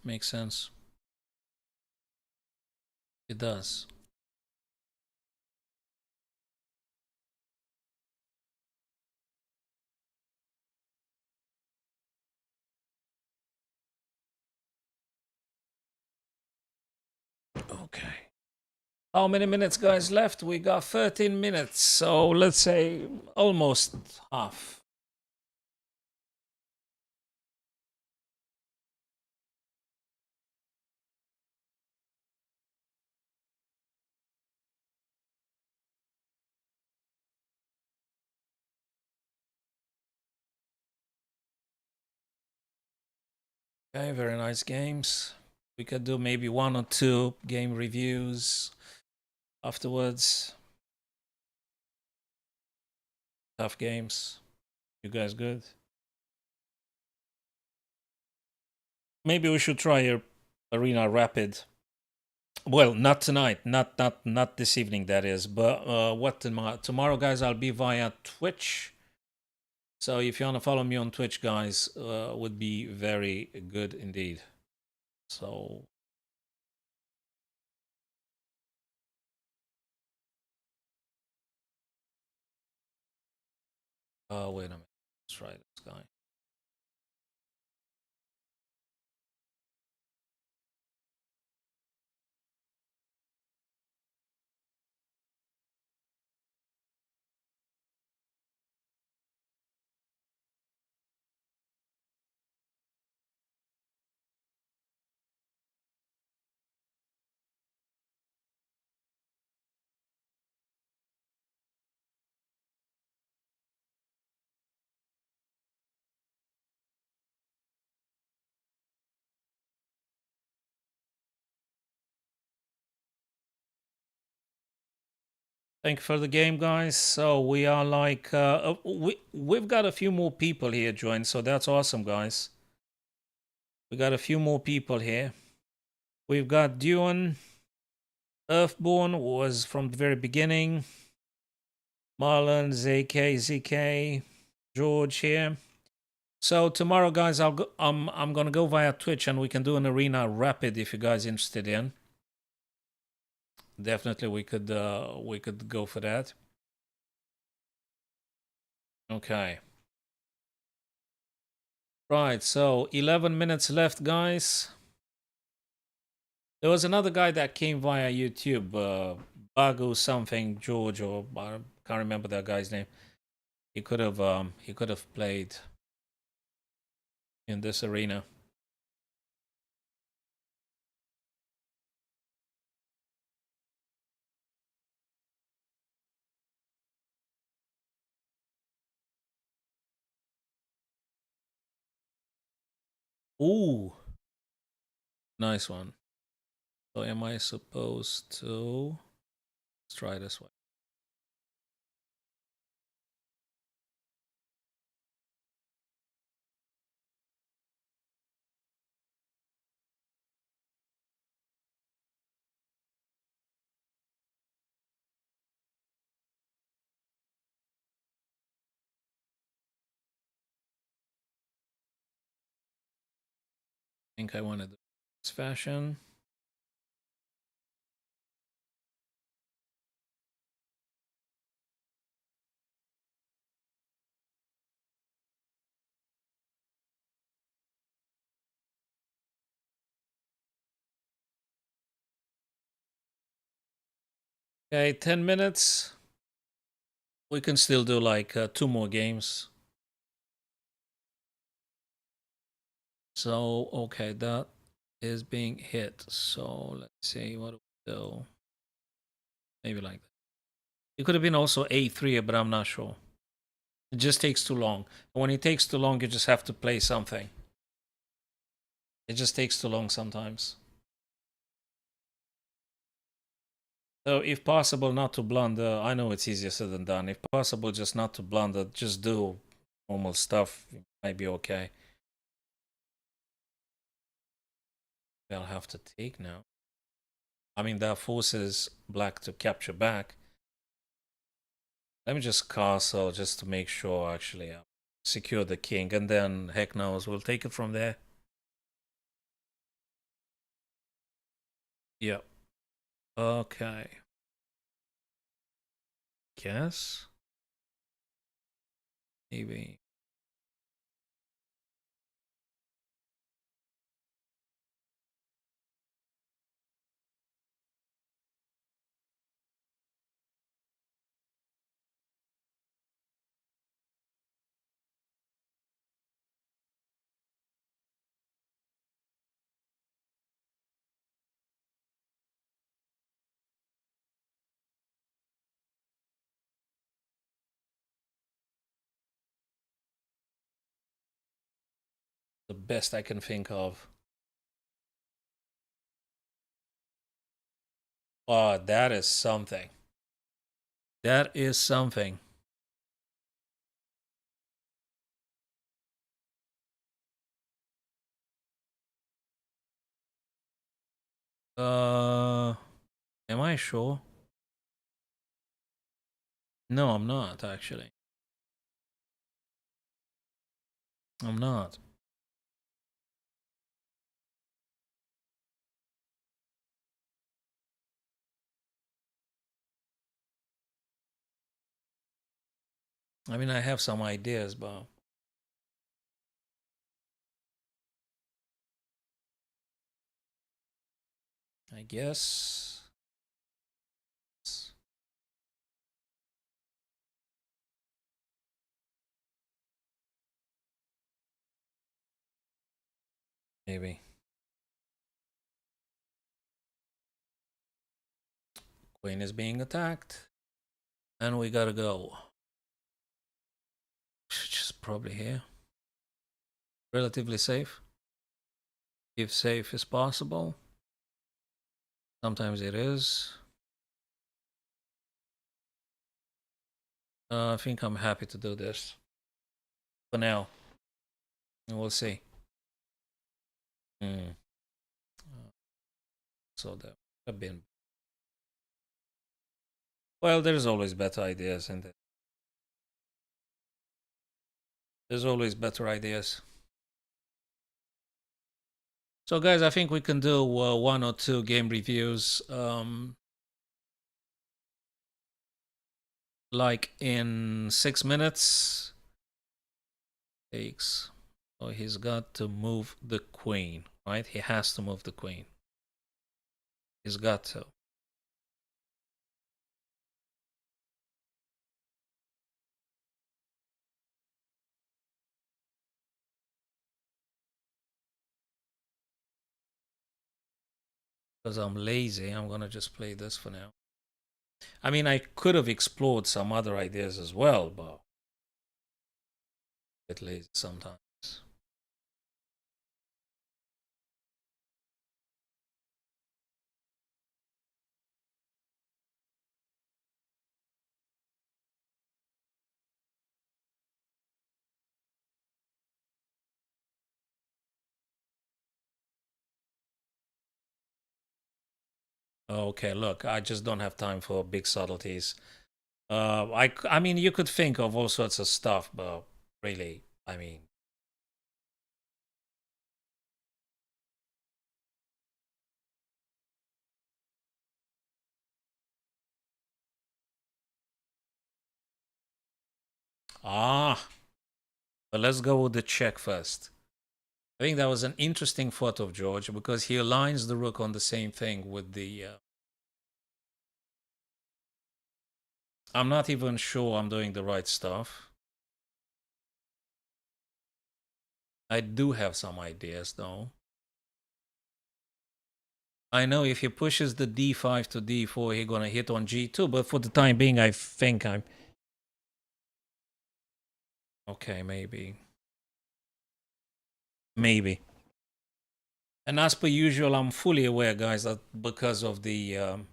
Makes sense. It does. Okay. How many minutes, guys, left? We got 13 minutes, so let's say almost half. Okay, very nice games. We could do maybe 1 or 2 game reviews afterwards. Tough games. You guys good? Maybe we should try a Arena Rapid. Well, not tonight, not this evening. That is, but what tomorrow? Tomorrow, guys, I'll be via Twitch. So if you want to follow me on Twitch, guys, would be very good indeed. So wait a minute. Let's try this guy. Thank you for the game, guys. So we are like we've got a few more people here joined, so that's awesome, guys. We got a few more people here. We've got Duan, Earthborn was from the very beginning. Marlon, ZK, George here. So tomorrow, guys, I'm gonna go via Twitch and we can do an Arena Rapid if you guys interested in. Definitely, we could go for that. Okay. Right. So 11 minutes left, guys. There was another guy that came via YouTube, Bagu something George, or I can't remember that guy's name. He could have played in this arena. Ooh, nice one. So am I supposed to? Let's try this way. I think I want to do this fashion. Okay, 10 minutes. We can still do like 2 more games. So, okay, that is being hit. So let's see what we do. Maybe like that. It could have been also A3, but I'm not sure. It just takes too long. When it takes too long, you just have to play something. It just takes too long sometimes. So if possible, not to blunder. I know it's easier said than done. If possible, just not to blunder. Just do normal stuff. It might be okay. They'll have to take now. I mean, that forces black to capture back. Let me just castle just to make sure, actually, secure the king. And then, heck knows, we'll take it from there. Yep. Okay. Guess. Maybe. The best I can think of. Oh, that is something. That is something. Am I sure? No, I'm not, actually. I'm not. I mean, I have some ideas, but I guess. Maybe. Queen is being attacked. And we gotta go. Just probably here. Relatively safe. If safe is possible. Sometimes it is. I think I'm happy to do this. For now. And we'll see. So that have been. Well, there's always better ideas, and there's always better ideas. So, guys, I think we can do 1 or 2 game reviews. Like in 6 minutes. Takes. So he's got to move the queen, right? He has to move the queen. He's got to. Because I'm lazy, I'm gonna just play this for now. I mean, I could have explored some other ideas as well, but a bit lazy sometimes. Okay, look, I just don't have time for big subtleties. I mean, you could think of all sorts of stuff, but really, I mean, but let's go with the check first. I think that was an interesting thought of George because he aligns the rook on the same thing with the I'm not even sure I'm doing the right stuff. I do have some ideas though. I know if he pushes the d5 to d4, he's gonna hit on g2, but for the time being, I think I'm... Okay, maybe. Maybe. And as per usual, I'm fully aware, guys, that because of the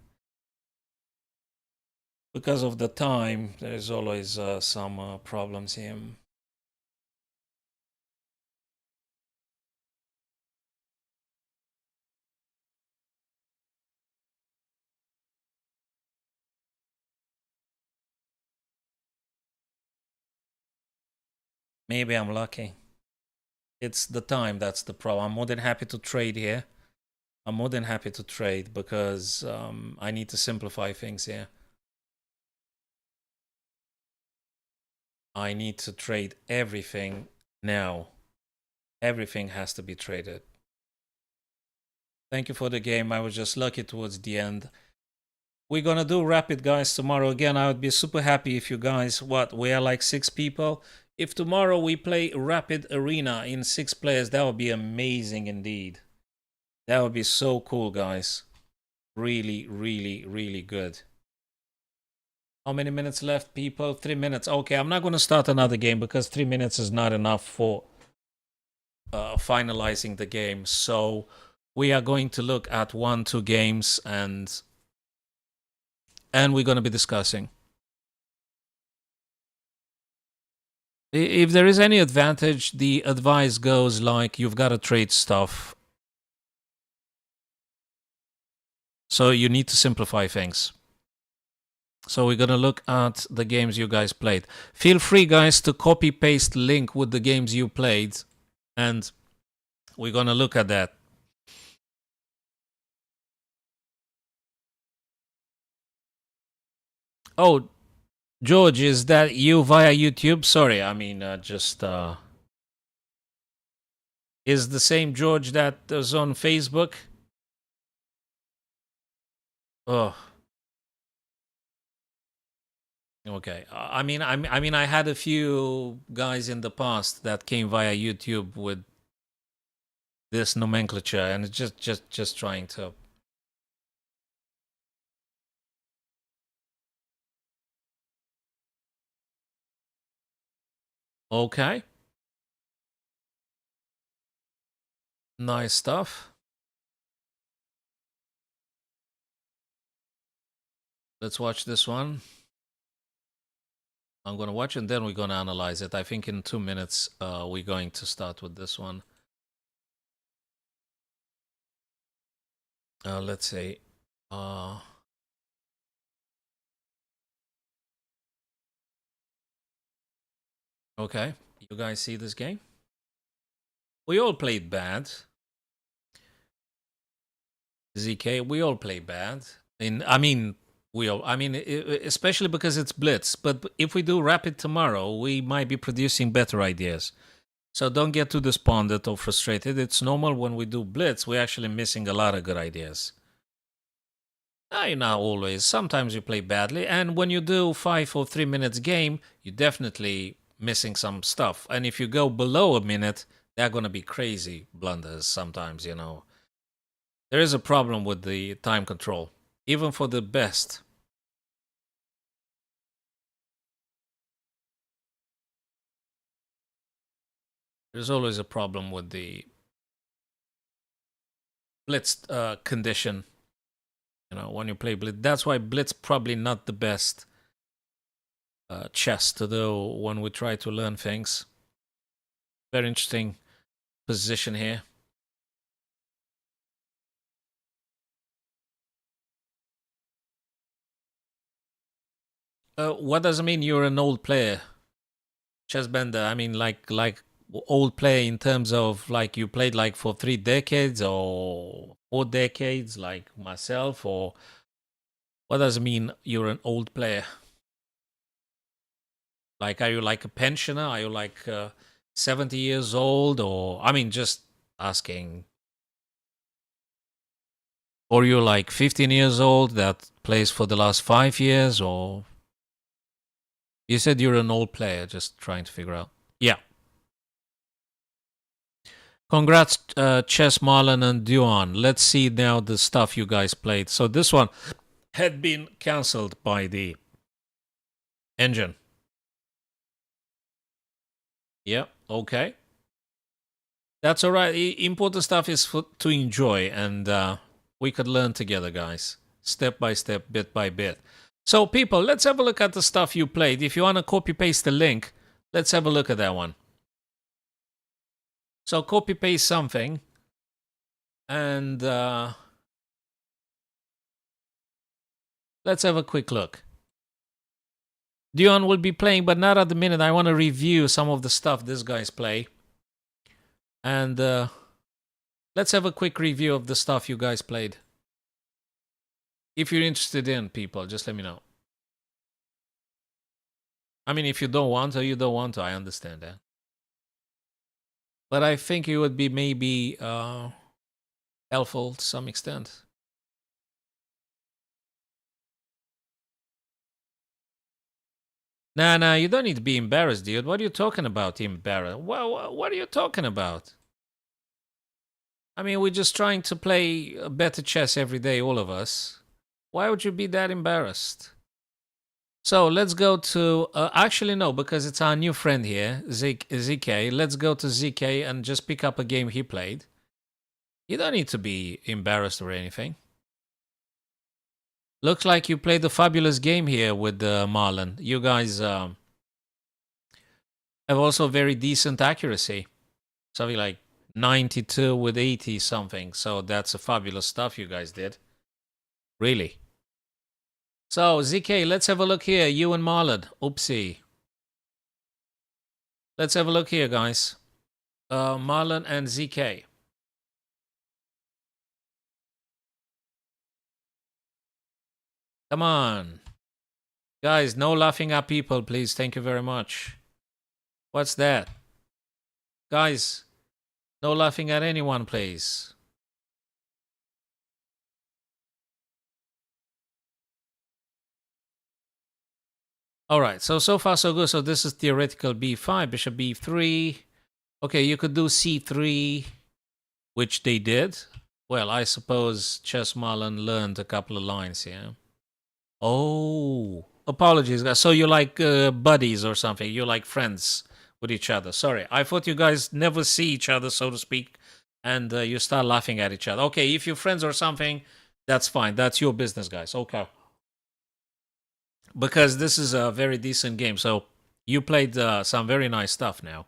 time, there's always some problems here. Maybe I'm lucky. It's the time that's the problem. I'm more than happy to trade here. I'm more than happy to trade because I need to simplify things here. I need to trade everything now. Everything has to be traded. Thank you for the game. I was just lucky towards the end. We're gonna do rapid, guys, tomorrow again. I would be super happy if you guys, we are like 6 people. If tomorrow we play rapid arena in 6 players, that would be amazing indeed. That would be so cool, guys. Really, really, really good. How many minutes left, people? 3 minutes. Okay, I'm not going to start another game because 3 minutes is not enough for finalizing the game. So we are going to look at 1-2 games and we're going to be discussing. If there is any advantage, the advice goes like you've got to trade stuff. So you need to simplify things. So we're going to look at the games you guys played. Feel free, guys, to copy paste link with the games you played. And we're going to look at that. Oh, George, is that you via YouTube? Sorry, I mean, is the same George that was on Facebook? Oh, okay. I mean, I had a few guys in the past that came via YouTube with this nomenclature, and it's just trying to. Okay. Nice stuff. Let's watch this one. I'm going to watch and then we're going to analyze it. I think in 2 minutes, we're going to start with this one. Let's see. Okay. You guys see this game? We all played bad. ZK, we all play bad. Especially because it's Blitz. But if we do Rapid tomorrow, we might be producing better ideas. So don't get too despondent or frustrated. It's normal when we do Blitz, we're actually missing a lot of good ideas. Not always. Sometimes you play badly. And when you do 5 or 3 minutes game, you're definitely missing some stuff. And if you go below a minute, they're going to be crazy blunders sometimes, you know. There is a problem with the time control, even for the best. There's always a problem with the blitz condition. You know, when you play blitz, that's why blitz probably not the best chess to do when we try to learn things. Very interesting position here. What does it mean you're an old player? Chess bender, I mean like old player in terms of like you played like for 3 decades or 4 decades like myself, or what does it mean you're an old player? Like, are you like a pensioner? Are you like 70 years old? Or, I mean, just asking. Or you're like 15 years old that plays for the last 5 years? Or You said you're an old player, just trying to figure out. Yeah. Congrats, Chess, Marlon, and Duan. Let's see now the stuff you guys played. So this one had been cancelled by the engine. Yeah, okay. That's all right. Important stuff is to enjoy, and we could learn together, guys. Step by step, bit by bit. So, people, let's have a look at the stuff you played. If you want to copy-paste the link, let's have a look at that one. So, copy-paste something, and let's have a quick look. Dion will be playing, but not at the minute. I want to review some of the stuff this guys play. And let's have a quick review of the stuff you guys played. If you're interested in, people, just let me know. I mean, if you don't want to, you don't want to. I understand that. But I think it would be maybe helpful to some extent. Nah, you don't need to be embarrassed, dude. What are you talking about, embarrassed? What are you talking about? I mean, we're just trying to play better chess every day, all of us. Why would you be that embarrassed? So let's go to, actually no, because it's our new friend here, ZK. Let's go to ZK and just pick up a game he played. You don't need to be embarrassed or anything. Looks like you played a fabulous game here with Marlon. You guys have also very decent accuracy. Something like 92 with 80 something. So that's a fabulous stuff you guys did. Really. So, ZK, let's have a look here. You and Marlon. Oopsie. Let's have a look here, guys. Marlon and ZK. Come on. Guys, no laughing at people, please. Thank you very much. What's that? Guys, no laughing at anyone, please. All right, so far so good. So this is theoretical b5, bishop b3. Okay, you could do c3, which they did. Well, I suppose Chess Marlon learned a couple of lines here. Oh, apologies, guys. So you're like buddies or something. You're like friends with each other. Sorry, I thought you guys never see each other, so to speak, and you start laughing at each other. Okay, if you're friends or something, that's fine. That's your business, guys. Okay. Because this is a very decent game. So you played some very nice stuff now.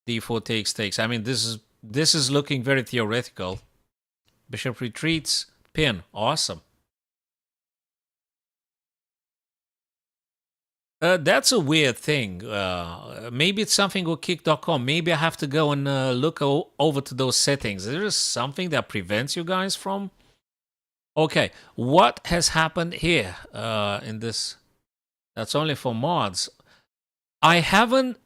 D4 takes. I mean, this is looking very theoretical. Bishop retreats, pin. Awesome. That's a weird thing. Maybe it's something with kick.com. Maybe I have to go and look over to those settings. Is there something that prevents you guys from? Okay, what has happened here in this? That's only for mods. I haven't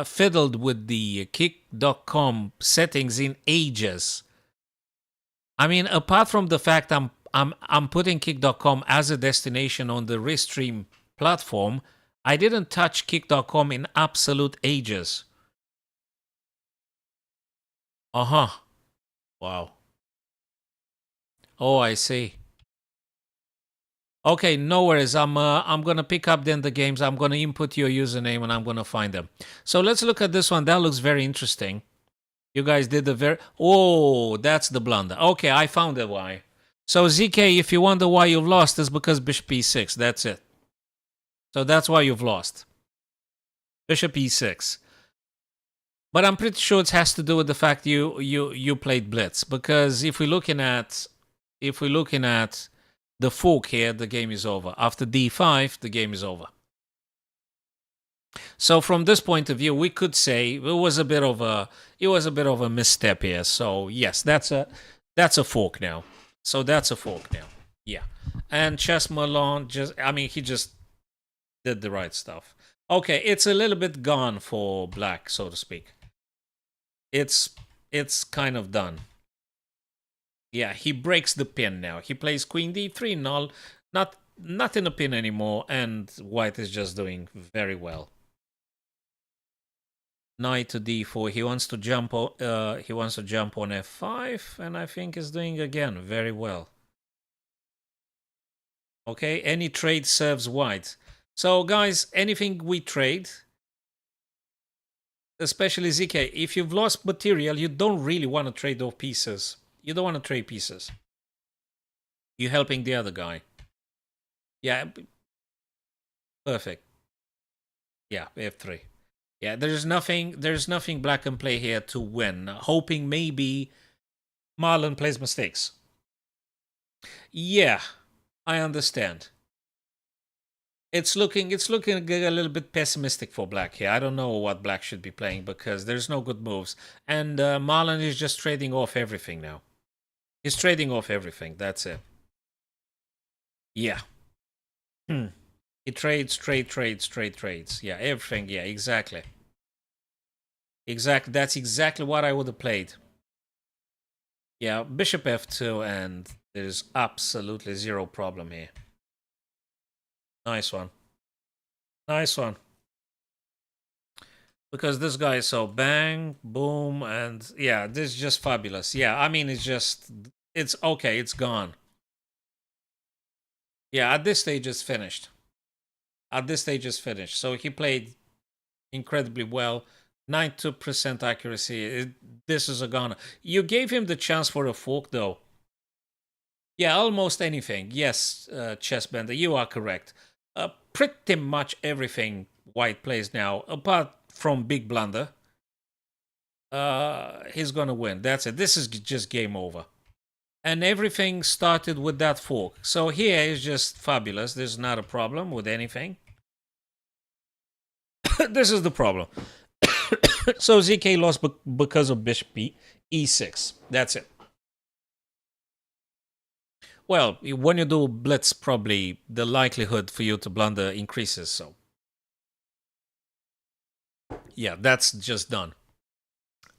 fiddled with the kick.com settings in ages. I mean, apart from the fact I'm putting kick.com as a destination on the Restream platform, I didn't touch kick.com in absolute ages. Wow. Oh, I see. Okay, no worries. I'm gonna pick up then the games. I'm gonna input your username and I'm gonna find them. So let's look at this one. That looks very interesting. You guys did the very... Oh, that's the blunder. Okay, I found it why. So ZK, if you wonder why you've lost, it's because bishop e6. That's it. So that's why you've lost. Bishop e6. But I'm pretty sure it has to do with the fact you played blitz. Because if we're looking at the fork here, the game is over. After d5, the game is over. So from this point of view, we could say it was a bit of a misstep here. So yes, that's a fork now. So that's a fork now. Yeah. And Chess Malone he just did the right stuff. Okay, it's a little bit gone for black, so to speak. It's kind of done. Yeah, he breaks the pin now. He plays queen d3. not in a pin anymore, and white is just doing very well. Knight to d4. He wants to jump. He wants to jump on f5, and I think is doing again very well. Okay, any trade serves white. So guys, anything we trade, especially ZK, if you've lost material, you don't really want to trade off pieces. You don't want to trade pieces. You're helping the other guy. Yeah, perfect. Yeah, f3. Yeah, there's nothing black can play here to win. Hoping maybe Marlon plays mistakes. Yeah, I understand. It's looking a little bit pessimistic for black here. I don't know what black should be playing because there's no good moves. And Marlon is just trading off everything now. He's trading off everything. That's it. Yeah. He trades, trades. Yeah, everything. Yeah, exactly. Exactly. That's exactly what I would have played. Yeah, bishop f2, and there's absolutely zero problem here. Nice one. Nice one. Because this guy is so bang, boom, and yeah, this is just fabulous. Yeah, I mean, it's okay, it's gone. Yeah, at this stage, it's finished. At this stage, it's finished. So he played incredibly well. 92% accuracy. This is a goner. You gave him the chance for a fork, though. Yeah, almost anything. Yes, Chessbender, you are correct. Pretty much everything white plays now, apart from big blunder. He's gonna win. That's it. This is just game over. And everything started with that fork. So here is just fabulous. There's not a problem with anything. This is the problem. So ZK lost because of bishop e6. That's it. Well, when you do blitz, probably the likelihood for you to blunder increases. So yeah, that's just done.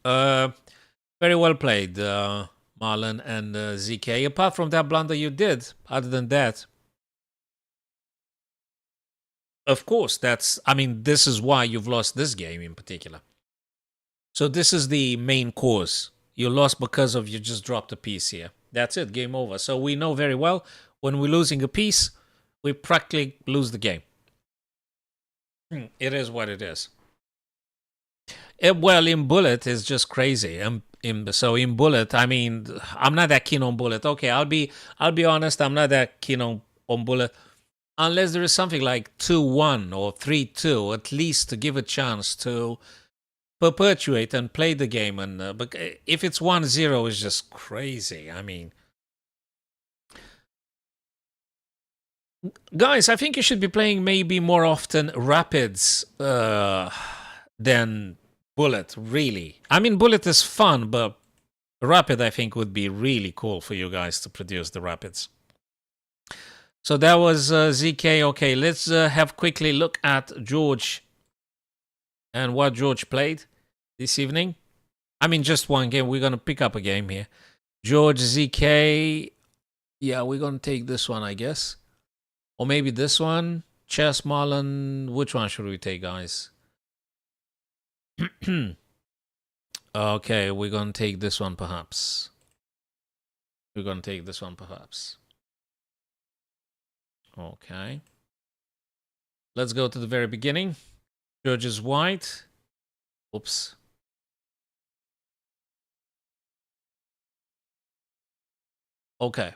Very well played, Marlon and ZK. Apart from that blunder you did, other than that, of course, this is why you've lost this game in particular. So this is the main cause. You lost because of you just dropped a piece here. That's it, game over. So we know very well when we're losing a piece, we practically lose the game. It is what it is. Well, in bullet is just crazy. So in bullet, I mean, I'm not that keen on bullet. Okay, I'll be honest. I'm not that keen on bullet unless there is something like 2-1 or 3-2, at least to give a chance to perpetuate and play the game. And but if it's 1-0, it's just crazy. I mean, guys, I think you should be playing maybe more often rapids than bullet. Really, I mean, bullet is fun, but rapid I think would be really cool for you guys to produce the rapids. So that was ZK. Okay, let's have quickly look at George and what George played this evening. I mean, just one game. We're going to pick up a game here. George, ZK. Yeah, we're going to take this one, I guess. Or maybe this one. Chess, Marlon. Which one should we take, guys? Okay, we're going to take this one, perhaps. We're going to take this one, perhaps. Okay. Let's go to the very beginning. George is white. Oops. Okay.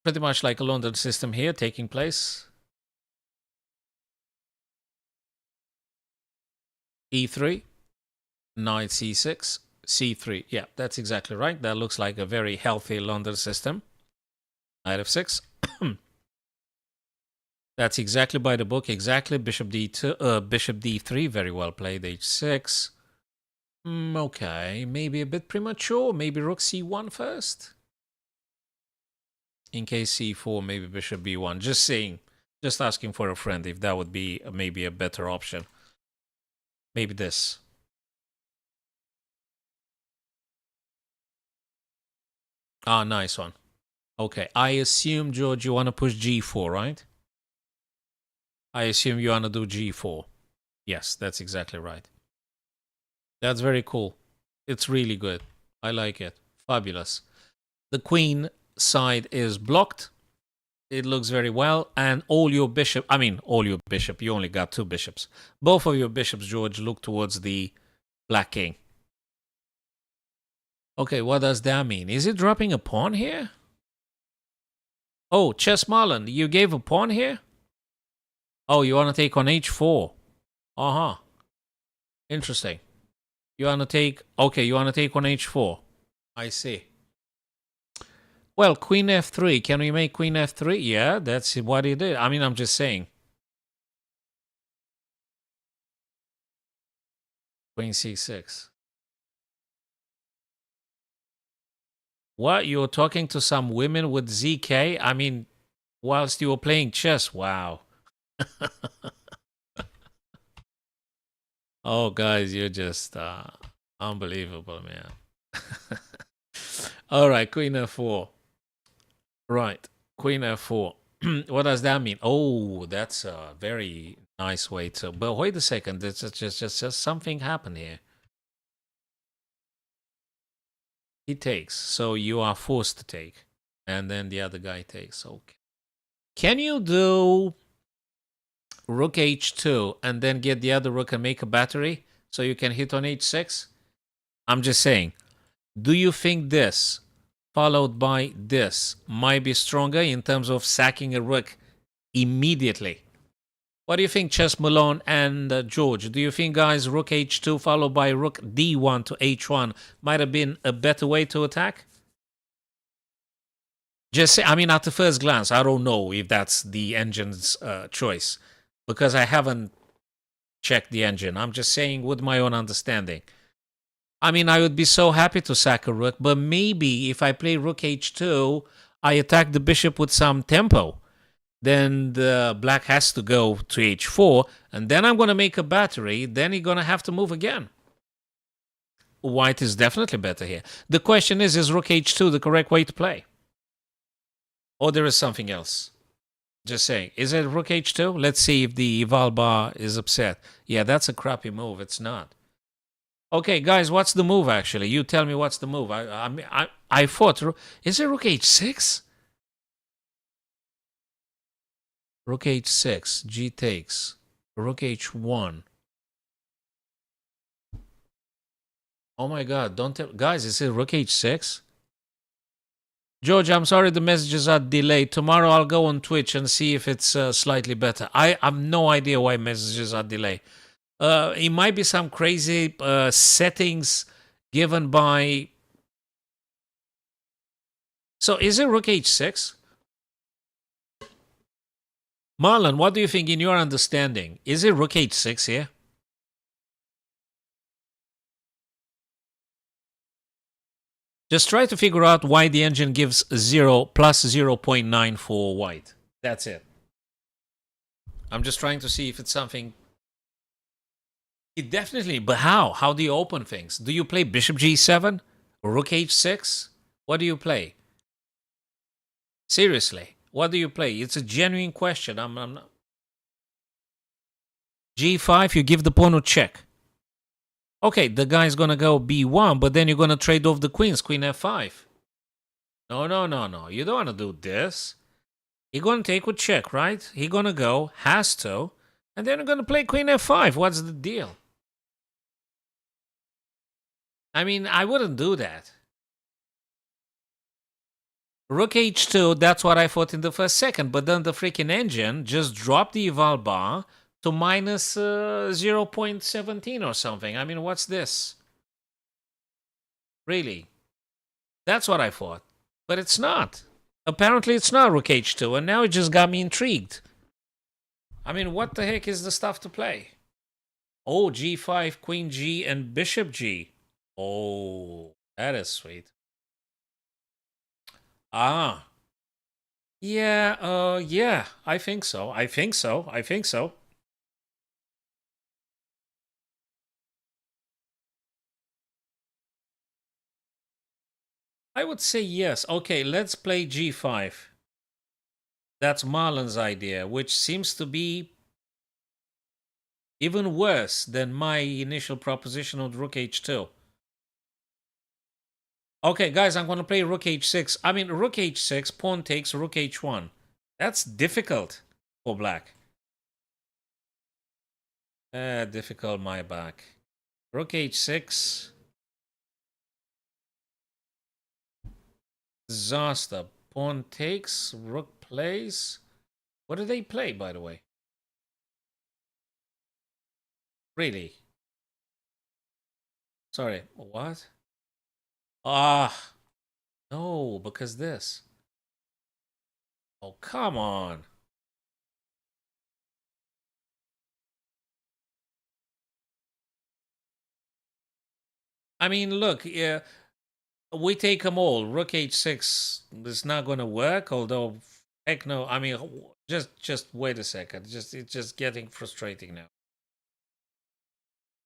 Pretty much like a London system here taking place. E3. Knight C6. C3. Yeah, that's exactly right. That looks like a very healthy London system. Knight F6. That's exactly by the book. Exactly. Bishop D2, Bishop D3. Very well played. H6. Okay. Maybe a bit premature. Maybe Rook C1 first. In case C4, maybe Bishop B1. Just saying. Just asking for a friend if that would be maybe a better option. Maybe this. Ah, nice one. Okay. I assume, George, you want to push G4, right? I assume you want to do g4. Yes, that's exactly right. That's very cool. It's really good. I like it. Fabulous. The queen side is blocked. It looks very well. And all your bishop, all your bishop, you only got 2 bishops. Both of your bishops, George, look towards the black king. Okay, what does that mean? Is it dropping a pawn here? Oh, Chess Marlin, you gave a pawn here? Oh, you want to take on h4. Uh-huh. Interesting. You want to take... Okay, you want to take on h4. I see. Well, queen f3. Can we make queen f3? Yeah, that's what he did. I mean, I'm just saying. Queen c6. What? You're talking to some women with ZK? I mean, whilst you were playing chess. Wow. Oh, guys, you're just unbelievable, man. All right, queen f4. Right, queen f4. What does that mean? Oh, that's a very nice way to... But wait a second, there's just something happened here. He takes, so you are forced to take. And then the other guy takes. Okay. Can you do rook h2 and then get the other rook and make a battery so you can hit on h6? I'm just saying. Do you think this, followed by this, might be stronger in terms of sacking a rook immediately? What do you think, Chess Malone and George? Do you think, guys, rook h2 followed by rook d1 to h1 might have been a better way to attack? Just say, I mean, at the first glance, I don't know if that's the engine's choice because I haven't checked the engine. I'm just saying with my own understanding. I mean, I would be so happy to sack a rook, but maybe if I play rook h2, I attack the bishop with some tempo. Then the black has to go to h4, and then I'm going to make a battery. Then he's going to have to move again. White is definitely better here. The question is rook h2 the correct way to play? Or there is something else? Just saying. Is it rook h2? Let's see if the eval bar is upset. Yeah, that's a crappy move. It's not. Okay, guys, what's the move, actually? You tell me what's the move. I thought... Is it rook h6? Rook h6. G takes. Rook h1. Oh, my God. Don't tell... Guys, is it rook h6? George, I'm sorry the messages are delayed. Tomorrow I'll go on Twitch and see if it's slightly better. I have no idea why messages are delayed. It might be some crazy settings given by... So is it rook h6? Marlon, what do you think in your understanding? Is it rook h6 here? Just try to figure out why the engine gives 0 plus 0.9 for white. That's it. I'm just trying to see if it's something... It definitely, but how? How do you open things? Do you play bishop g7? Rook h6? What do you play? Seriously, what do you play? It's a genuine question. I'm not... G5, you give the pawn a check. Okay, the guy's gonna go b1, but then you're gonna trade off the queens, queen f5. No, no, no, no. You don't want to do this. You're gonna take with check, right? He's gonna go, has to, and then you're gonna play queen f5. What's the deal? I mean, I wouldn't do that. Rook h2, that's what I thought in the first second, but then the freaking engine just dropped the eval bar to minus 0.17 or something. I mean, what's this? Really? That's what I thought. But it's not. Apparently it's not rook h2, and now it just got me intrigued. I mean, what the heck is the stuff to play? Oh, g5, queen g, and bishop g. Oh, that is sweet. Ah. Yeah, yeah, I think so. I think so. I think so. I would say yes. Okay, let's play g5. That's Marlon's idea, which seems to be Even worse than my initial proposition of rook h2. Okay, guys, I'm going to play rook h6. I mean, rook h6, pawn takes rook h1. That's difficult for black. Difficult, my back. Rook h6. Disaster. Pawn takes, rook plays. What do they play, by the way? Really? Sorry, what? Ah, no, because this. Oh, come on. I mean, look, yeah, we take them all. Rook h6 is not going to work, although, heck no. I mean, just wait a second. It's just getting frustrating now.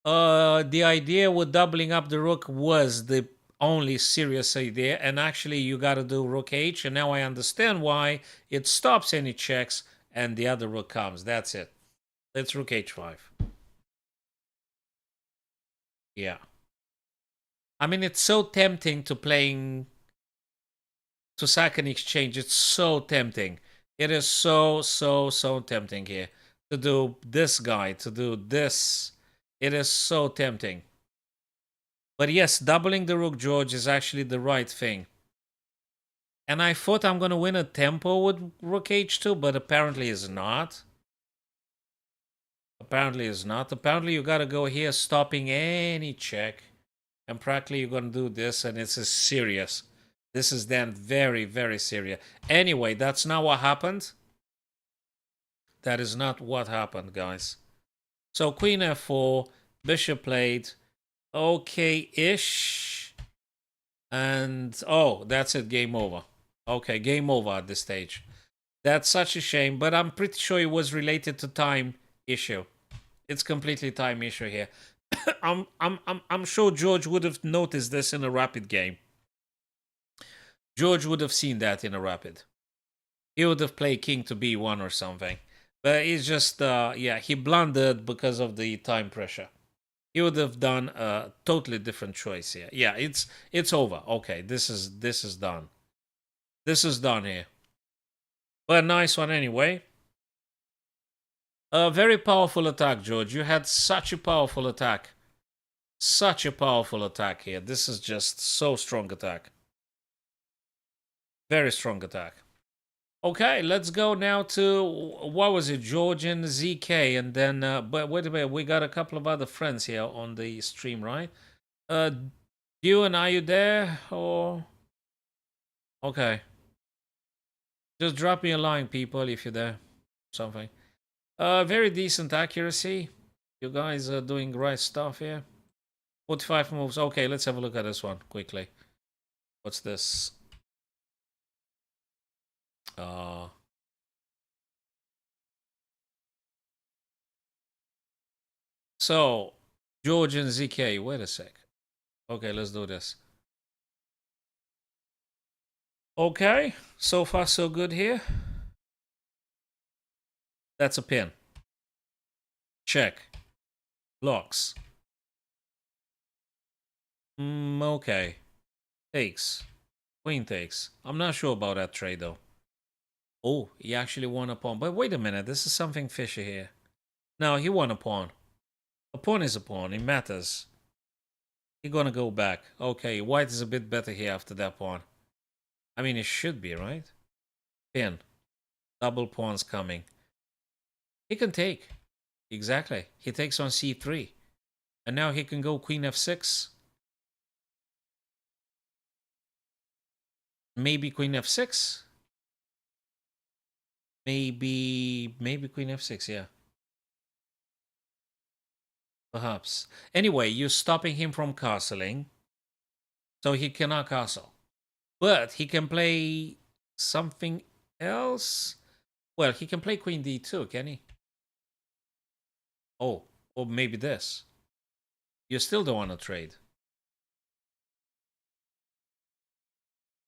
The idea with doubling up the rook was the only serious idea, and actually you got to do rook h, and now I understand why it stops any checks and the other rook comes. That's it. Let's rook h5. Yeah. I mean, it's so tempting to playing to sack an exchange. It's so tempting. It is so tempting here to do this guy, to do this. It is so tempting. But yes, doubling the rook, George, is actually the right thing. And I thought I'm going to win a tempo with rook h2, but apparently it's not. Apparently it's not. Apparently you got to go here stopping any check. And practically you're going to do this, and it's serious. This is then very serious. Anyway, that's not what happened. That is not what happened, guys. So queen f4, bishop played okay-ish. And, oh, that's it, game over. Okay, game over at this stage. That's such a shame, but I'm pretty sure it was related to time issue. It's completely time issue here. I'm sure George would have noticed this in a rapid game. George would have seen that in a rapid. He would have played king to b1 or something. But it's just, yeah, he blundered because of the time pressure. He would have done a totally different choice here. Yeah, it's over. Okay, this is done. This is done here. But a nice one anyway. A very powerful attack, George. You had such a powerful attack. Such a powerful attack here. This is just so strong attack. Very strong attack. Okay, let's go now to, what was it, Georgian ZK, and then, but wait a minute, we got a couple of other friends here on the stream, right? Ewan, are you there, or? Okay. Just drop me a line, people, if you're there. Something. Very decent accuracy. You guys are doing right stuff here. 45 moves. Okay, let's have a look at this one quickly. What's this? So, George and ZK, wait a sec. Okay, let's do this. Okay, so far so good here. That's a pin. Check. Blocks. Okay. Takes. Queen takes. I'm not sure about that trade though. Oh, he actually won a pawn. But wait a minute, this is something fishy here. No, he won a pawn. A pawn is a pawn, it matters. He's gonna go back. Okay, white is a bit better here after that pawn. I mean, it should be, right? Pin. Double pawns coming. He can take. Exactly. He takes on c3. And now he can go queen f6. Maybe queen f6. Maybe queen f6, yeah. Perhaps. Anyway, you're stopping him from castling. So he cannot castle. But he can play something else. Well, he can play queen d2, can he? Oh, or maybe this. You still don't want to trade.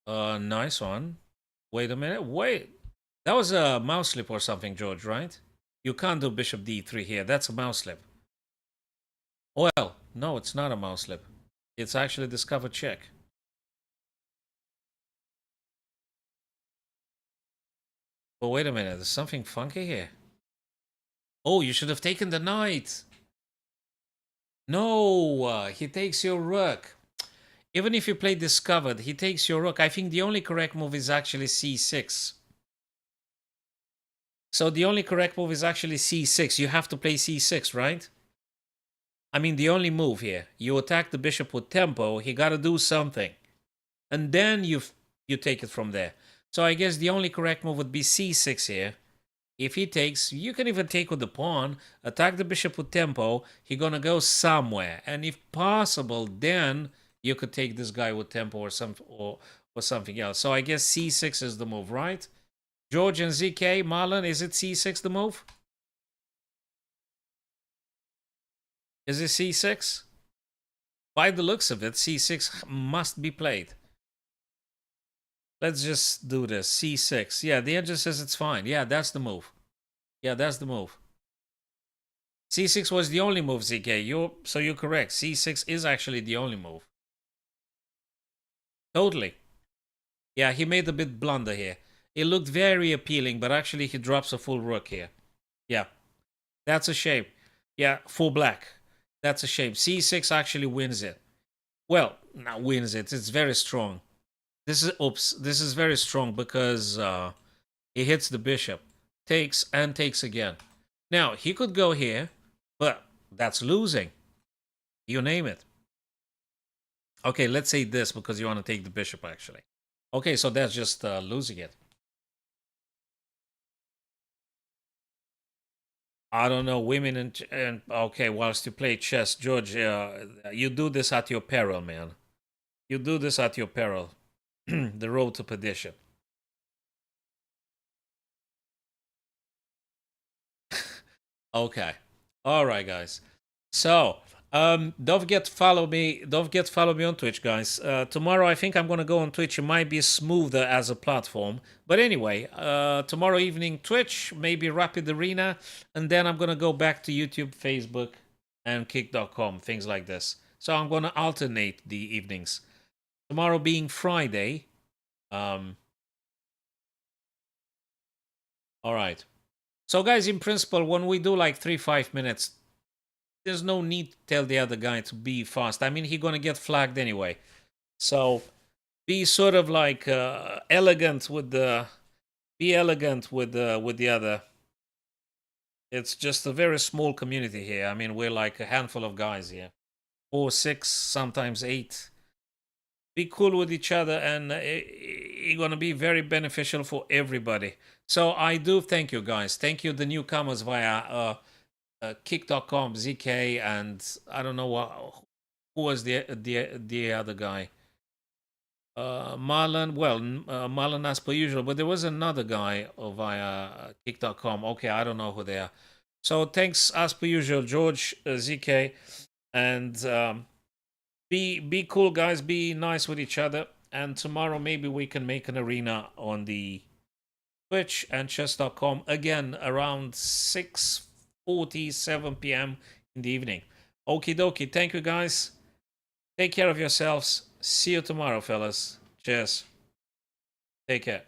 Nice one. Wait a minute. Wait. That was a mouse slip or something, George, right? You can't do bishop d3 here. That's a mouse slip. Well, no, it's not a mouse slip. It's actually discover check. But wait a minute, there's something funky here. Oh, you should have taken the knight. No, he takes your rook. Even if you play discovered, he takes your rook. I think the only correct move is actually c6. So the only correct move is actually c6. You have to play c6, right? I mean, the only move here. You attack the bishop with tempo. He got to do something. And then you take it from there. So I guess the only correct move would be c6 here. If he takes, you can even take with the pawn, attack the bishop with tempo. He's going to go somewhere. And if possible, then you could take this guy with tempo or something else. So I guess c6 is the move, right? George and ZK, Marlon, is it c6 the move? Is it c6? By the looks of it, c6 must be played. Let's just do this. c6. Yeah, the engine says it's fine. Yeah, that's the move. Yeah, that's the move. c6 was the only move, ZK. So you're correct. c6 is actually the only move. Totally. Yeah, he made a bit blunder here. It looked very appealing, but actually he drops a full rook here. Yeah, that's a shame. Yeah, full black. That's a shame. c6 actually wins it. Well, not wins it. It's very strong. This is very strong because he hits the bishop, takes and takes again. Now he could go here, but that's losing. You name it. Okay, let's say this because you want to take the bishop actually. Okay, so that's just losing it. I don't know, women and okay, whilst you play chess, George, you do this at your peril, man. You do this at your peril. The road to perdition. Okay. All right, guys. So, don't forget to follow me. Don't forget to follow me on Twitch, guys. Tomorrow, I think I'm gonna go on Twitch. It might be smoother as a platform, but anyway, tomorrow evening Twitch, maybe Rapid Arena, and then I'm gonna go back to YouTube, Facebook, and Kick.com, things like this. So I'm gonna alternate the evenings. Tomorrow being Friday. All right. So, guys, in principle, when we do like 3-5 minutes, there's no need to tell the other guy to be fast. I mean, he's gonna get flagged anyway. So be sort of like elegant with the other. It's just a very small community here. I mean, we're like a handful of guys here, 4, 6, sometimes 8. Be cool with each other, and it's gonna be very beneficial for everybody. So I do thank you guys. Thank you the newcomers via Kick.com, ZK, and I don't know who was the other guy. Marlon, well, Marlon as per usual, but there was another guy via Kick.com. Okay, I don't know who they are. So thanks as per usual, George, ZK, and be cool, guys. Be nice with each other. And tomorrow maybe we can make an arena on the Twitch and chess.com again around 6:47 p.m. in the evening. Okie dokie. Thank you, guys. Take care of yourselves. See you tomorrow, fellas. Cheers. Take care.